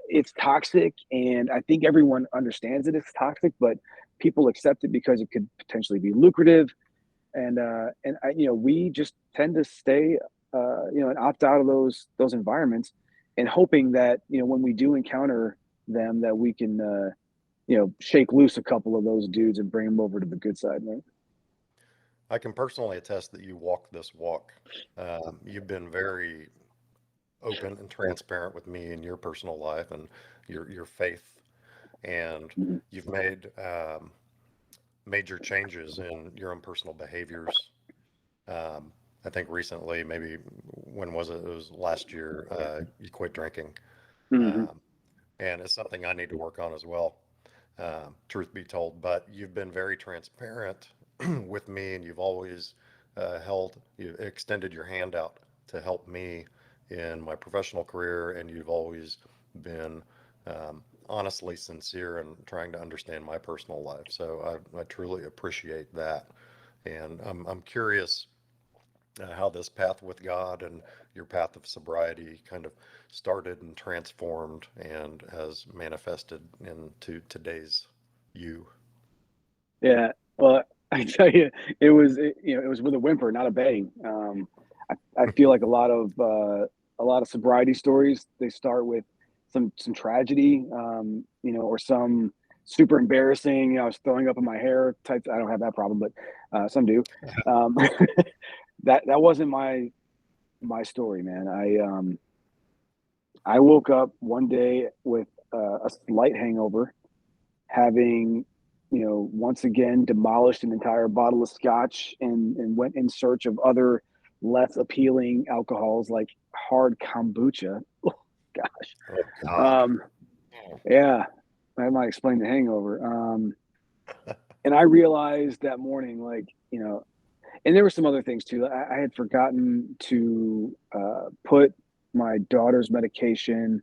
it's toxic, and I think everyone understands that it's toxic, but people accept it because it could potentially be lucrative, and we just tend to stay and opt out of those environments, and hoping that when we do encounter them that we can shake loose a couple of those dudes and bring them over to the good side, right? I can personally attest that you walk this walk. You've been very open and transparent with me in your personal life and your faith, and Mhm. you've made major changes in your own personal behaviors. Um, I think recently, maybe when was it? It was last year. You quit drinking, Mhm. um, and it's something I need to work on as well. Truth be told, but you've been very transparent with me, and you've always you extended your hand out to help me in my professional career, and you've always been honestly sincere and trying to understand my personal life. So I truly appreciate that, and I'm curious how this path with God and your path of sobriety kind of started and transformed and has manifested into today's you. Yeah. Well, I tell you, it was with a whimper, not a bang. I feel like a lot of sobriety stories, they start with some tragedy, or some super embarrassing. I was throwing up in my hair type. I don't have that problem, but some do. Um, that wasn't my story, man. I woke up one day with a slight hangover, having once again demolished an entire bottle of scotch, and went in search of other less appealing alcohols like hard kombucha. Oh, gosh. Oh God. um yeah, I might explain the hangover. And I realized that morning, like, And there were some other things too. I had forgotten to put my daughter's medication,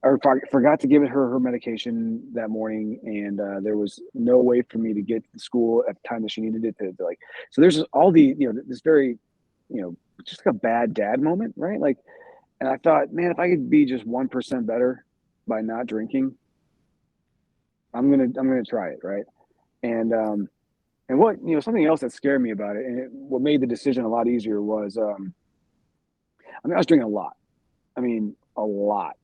or forgot to give her medication that morning, and there was no way for me to get to school at the time that she needed it to like. So there's all the, this very, just like a bad dad moment, right? Like, and I thought, man, if I could be just 1% better by not drinking, I'm gonna try it, right? And what, something else that scared me about it, and what made the decision a lot easier was, I was drinking a lot. I mean, a lot.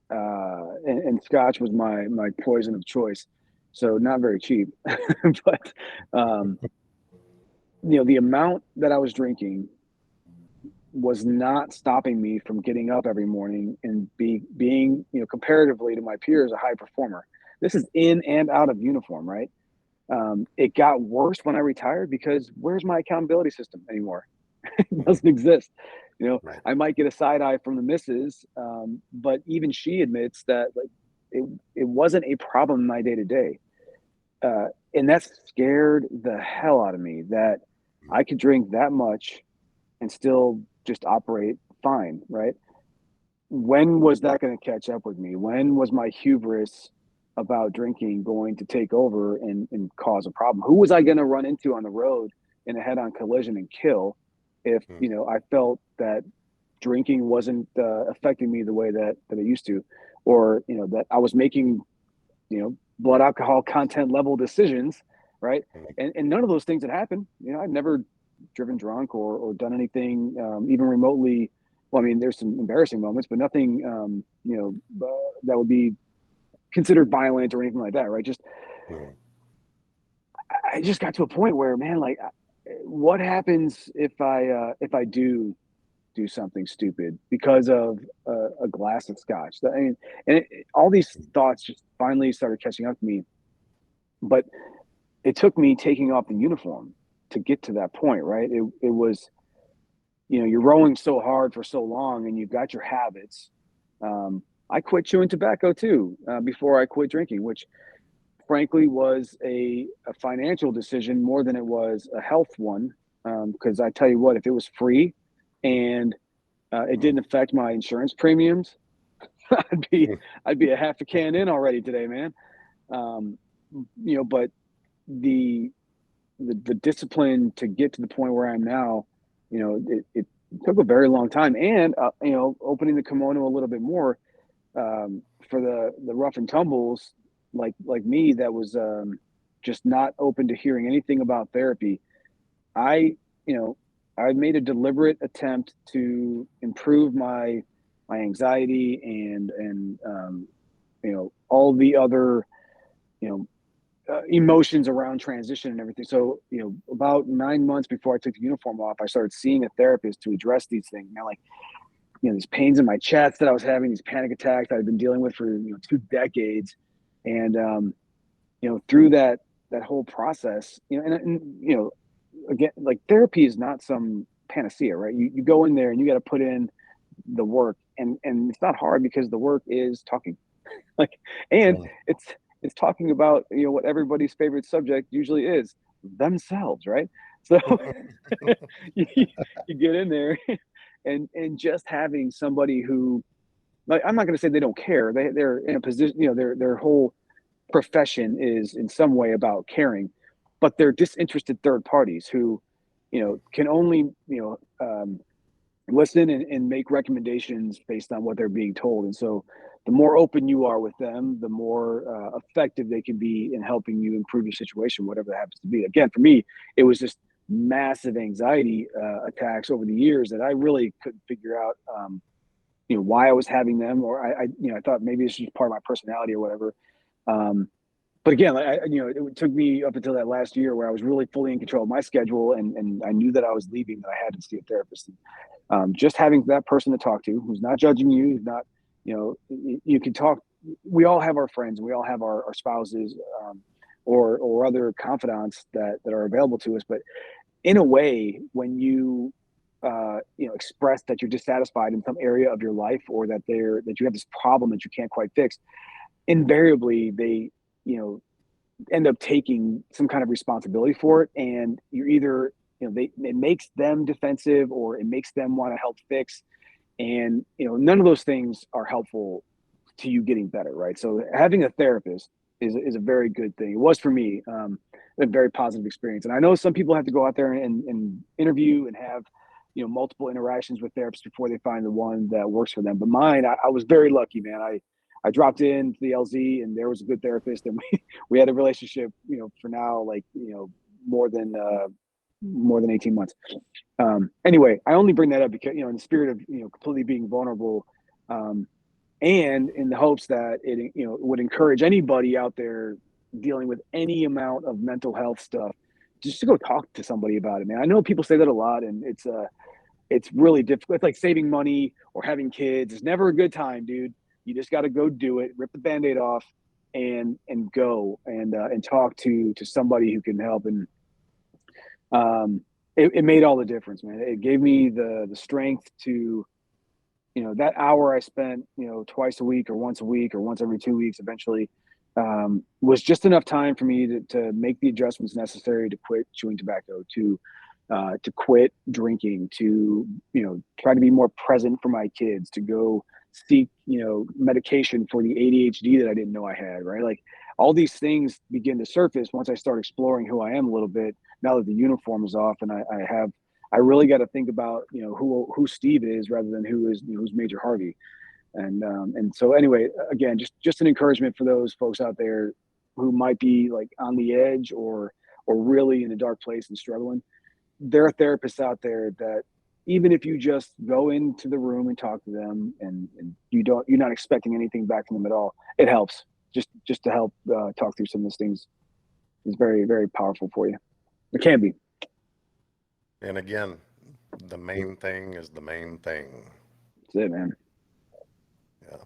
And scotch was my poison of choice, so not very cheap. But um, the amount that I was drinking was not stopping me from getting up every morning and being, comparatively to my peers, a high performer. This is in and out of uniform, right? It got worse when I retired because where's my accountability system anymore? It doesn't exist. Right. I might get a side eye from the missus, but even she admits that, like, it wasn't a problem in my day to day, and that scared the hell out of me. That I could drink that much and still just operate fine, right? When was that going to catch up with me? When was my hubris about drinking going to take over and cause a problem? Who was I going to run into on the road in a head-on collision and kill if, Mm. I felt that drinking wasn't affecting me the way that it used to, or, that I was making, blood alcohol content level decisions, right? Mm. And none of those things had happened. I've never driven drunk or done anything even remotely. Well, I mean, there's some embarrassing moments, but nothing, that would be considered violent or anything like that, right? Just, Mm. I just got to a point where, man, like, what happens if I do something stupid because of a glass of scotch? I mean, and all these thoughts just finally started catching up to me. But it took me taking off the uniform to get to that point, right? It was, you're rowing so hard for so long and you've got your habits. I quit chewing tobacco too before I quit drinking, which frankly was a financial decision more than it was a health one. Because I tell you what, if it was free and it Mm. didn't affect my insurance premiums, I'd be Mm. I'd be a half a can in already today, man. Um, but the the discipline to get to the point where I'm now, it took a very long time, and opening the kimono a little bit more for the rough and tumbles like me that was just not open to hearing anything about therapy. I you know I made a deliberate attempt to improve my anxiety and all the other you know emotions around transition and everything. So, about 9 months before I took the uniform off, I started seeing a therapist to address these things. Like, these pains in my chest that I was having, these panic attacks that I've been dealing with for 2 decades, and through that whole process, again, like, therapy is not some panacea, right? You go in there and you got to put in the work, and it's not hard because the work is talking. Like, and Mm. it's talking about what everybody's favorite subject usually is, themselves, right? So you, you get in there and just having somebody who, like, I'm not going to say they don't care. They're in a position, their whole profession is in some way about caring, but they're disinterested third parties who can only listen and make recommendations based on what they're being told. And so the more open you are with them, the more effective they can be in helping you improve your situation, whatever that happens to be. Again, for me, it was just massive anxiety attacks over the years that I really couldn't figure out, why I was having them, or I thought maybe it's just part of my personality or whatever. Um, but again, like, it took me up until that last year where I was really fully in control of my schedule, and I knew that I was leaving, that I had to see a therapist. Just having that person to talk to, who's not judging you, who's not, you can talk. We all have our friends, we all have our spouses, or other confidants that are available to us. But in a way, when you express that you're dissatisfied in some area of your life, or that you have this problem that you can't quite fix, invariably they you know end up taking some kind of responsibility for it, and you're either it makes them defensive, or it makes them want to help fix. And, none of those things are helpful to you getting better, right? So having a therapist is a very good thing. It was for me, a very positive experience. And I know some people have to go out there and interview and have, multiple interactions with therapists before they find the one that works for them. But mine, I was very lucky, man. I dropped in to the LZ, and there was a good therapist, and we had a relationship, for now, like, more than 18 months. Anyway, I only bring that up because, in the spirit of, completely being vulnerable, and in the hopes that it, would encourage anybody out there dealing with any amount of mental health stuff, just to go talk to somebody about it, man. I know people say that a lot, and it's really difficult. It's like saving money or having kids. It's never a good time, dude. You just got to go do it, rip the Band-Aid off, and go and talk to somebody who can help. And it made all the difference, man. It gave me the strength to, that hour I spent, twice a week or once every 2 weeks, eventually, was just enough time for me to make the adjustments necessary to quit chewing tobacco, to quit drinking, to, try to be more present for my kids, to go seek, medication for the ADHD that I didn't know I had, right? Like, all these things begin to surface once I start exploring who I am a little bit, now that the uniform is off, and I really got to think about, who Steve is, rather than who's Major Harvey. And so anyway, again, just an encouragement for those folks out there who might be like on the edge, or really in a dark place and struggling. There are therapists out there that, even if you just go into the room and talk to them, and you're not expecting anything back from them at all, it helps. Just to help talk through some of those things is very, very powerful for you. It can be. And again, the main thing is the main thing. That's it, man. Yeah.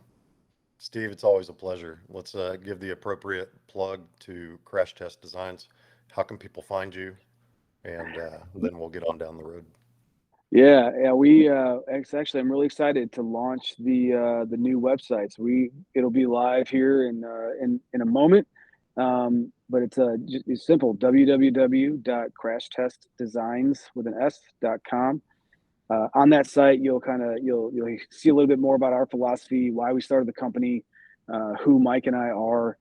Steve, it's always a pleasure. Let's give the appropriate plug to Crash Test Designs. How can people find you? And then we'll get on down the road. Yeah. We actually, I'm really excited to launch the new websites. It'll be live here in a moment, but it's simple: www.crashtestdesigns.com. On that site, you'll see a little bit more about our philosophy, why we started the company, who Mike and I are,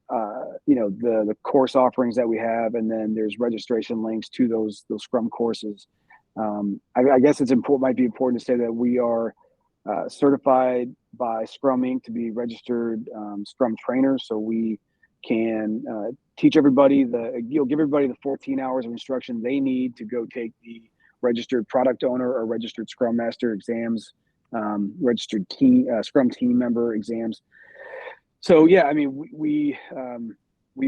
the course offerings that we have, and then there's registration links to those Scrum courses. I guess might be important to say that we are certified by Scrum Inc. to be registered Scrum trainers, so we can teach everybody give everybody the 14 hours of instruction they need to go take the registered product owner or registered Scrum Master exams, registered Scrum team member exams. So yeah, I mean, we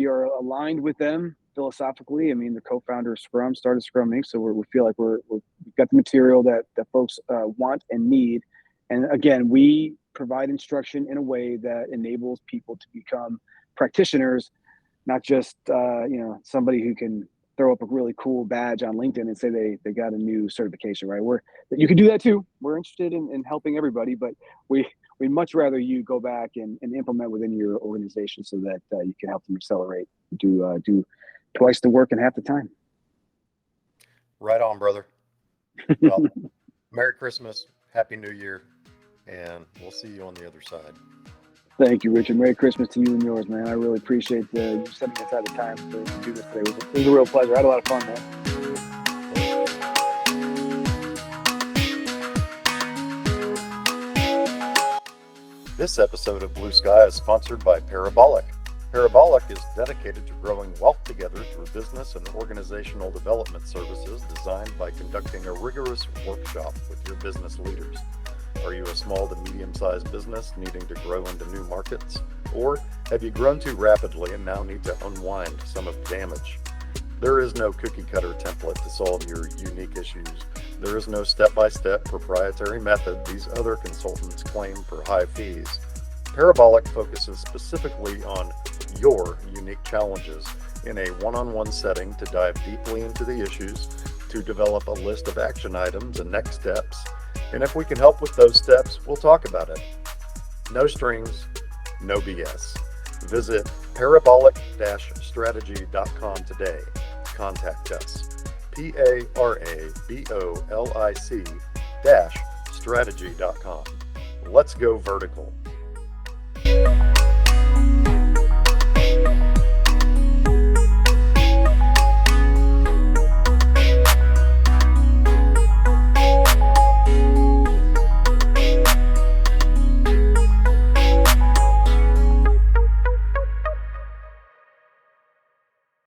are aligned with them philosophically. I mean, the co-founder of Scrum started Scrum Inc., so we feel like we've got the material that folks want and need. And again, we provide instruction in a way that enables people to become practitioners, not just somebody who can throw up a really cool badge on LinkedIn and say they got a new certification, right? You can do that too. We're interested in helping everybody, but we'd much rather you go back and implement within your organization, so that you can help them accelerate, do twice the work in half the time. Right on, brother. Well, Merry Christmas, Happy New Year, and we'll see you on the other side. Thank you, Richard. Merry Christmas to you and yours, man. I really appreciate you setting aside the time to do this today. It was a real pleasure. I had a lot of fun, man. This episode of Blue Sky is sponsored by Parabolic. Parabolic is dedicated to growing wealth together through business and organizational development services designed by conducting a rigorous workshop with your business leaders. Are you a small to medium-sized business needing to grow into new markets? Or have you grown too rapidly and now need to unwind some of the damage? There is no cookie-cutter template to solve your unique issues. There is no step-by-step proprietary method these other consultants claim for high fees. Parabolic focuses specifically on your unique challenges in a one-on-one setting to dive deeply into the issues, to develop a list of action items and next steps. And if we can help with those steps, we'll talk about it. No strings, no BS. Visit parabolic-strategy.com today. Contact us. PARABOLIC-strategy.com. Let's go vertical.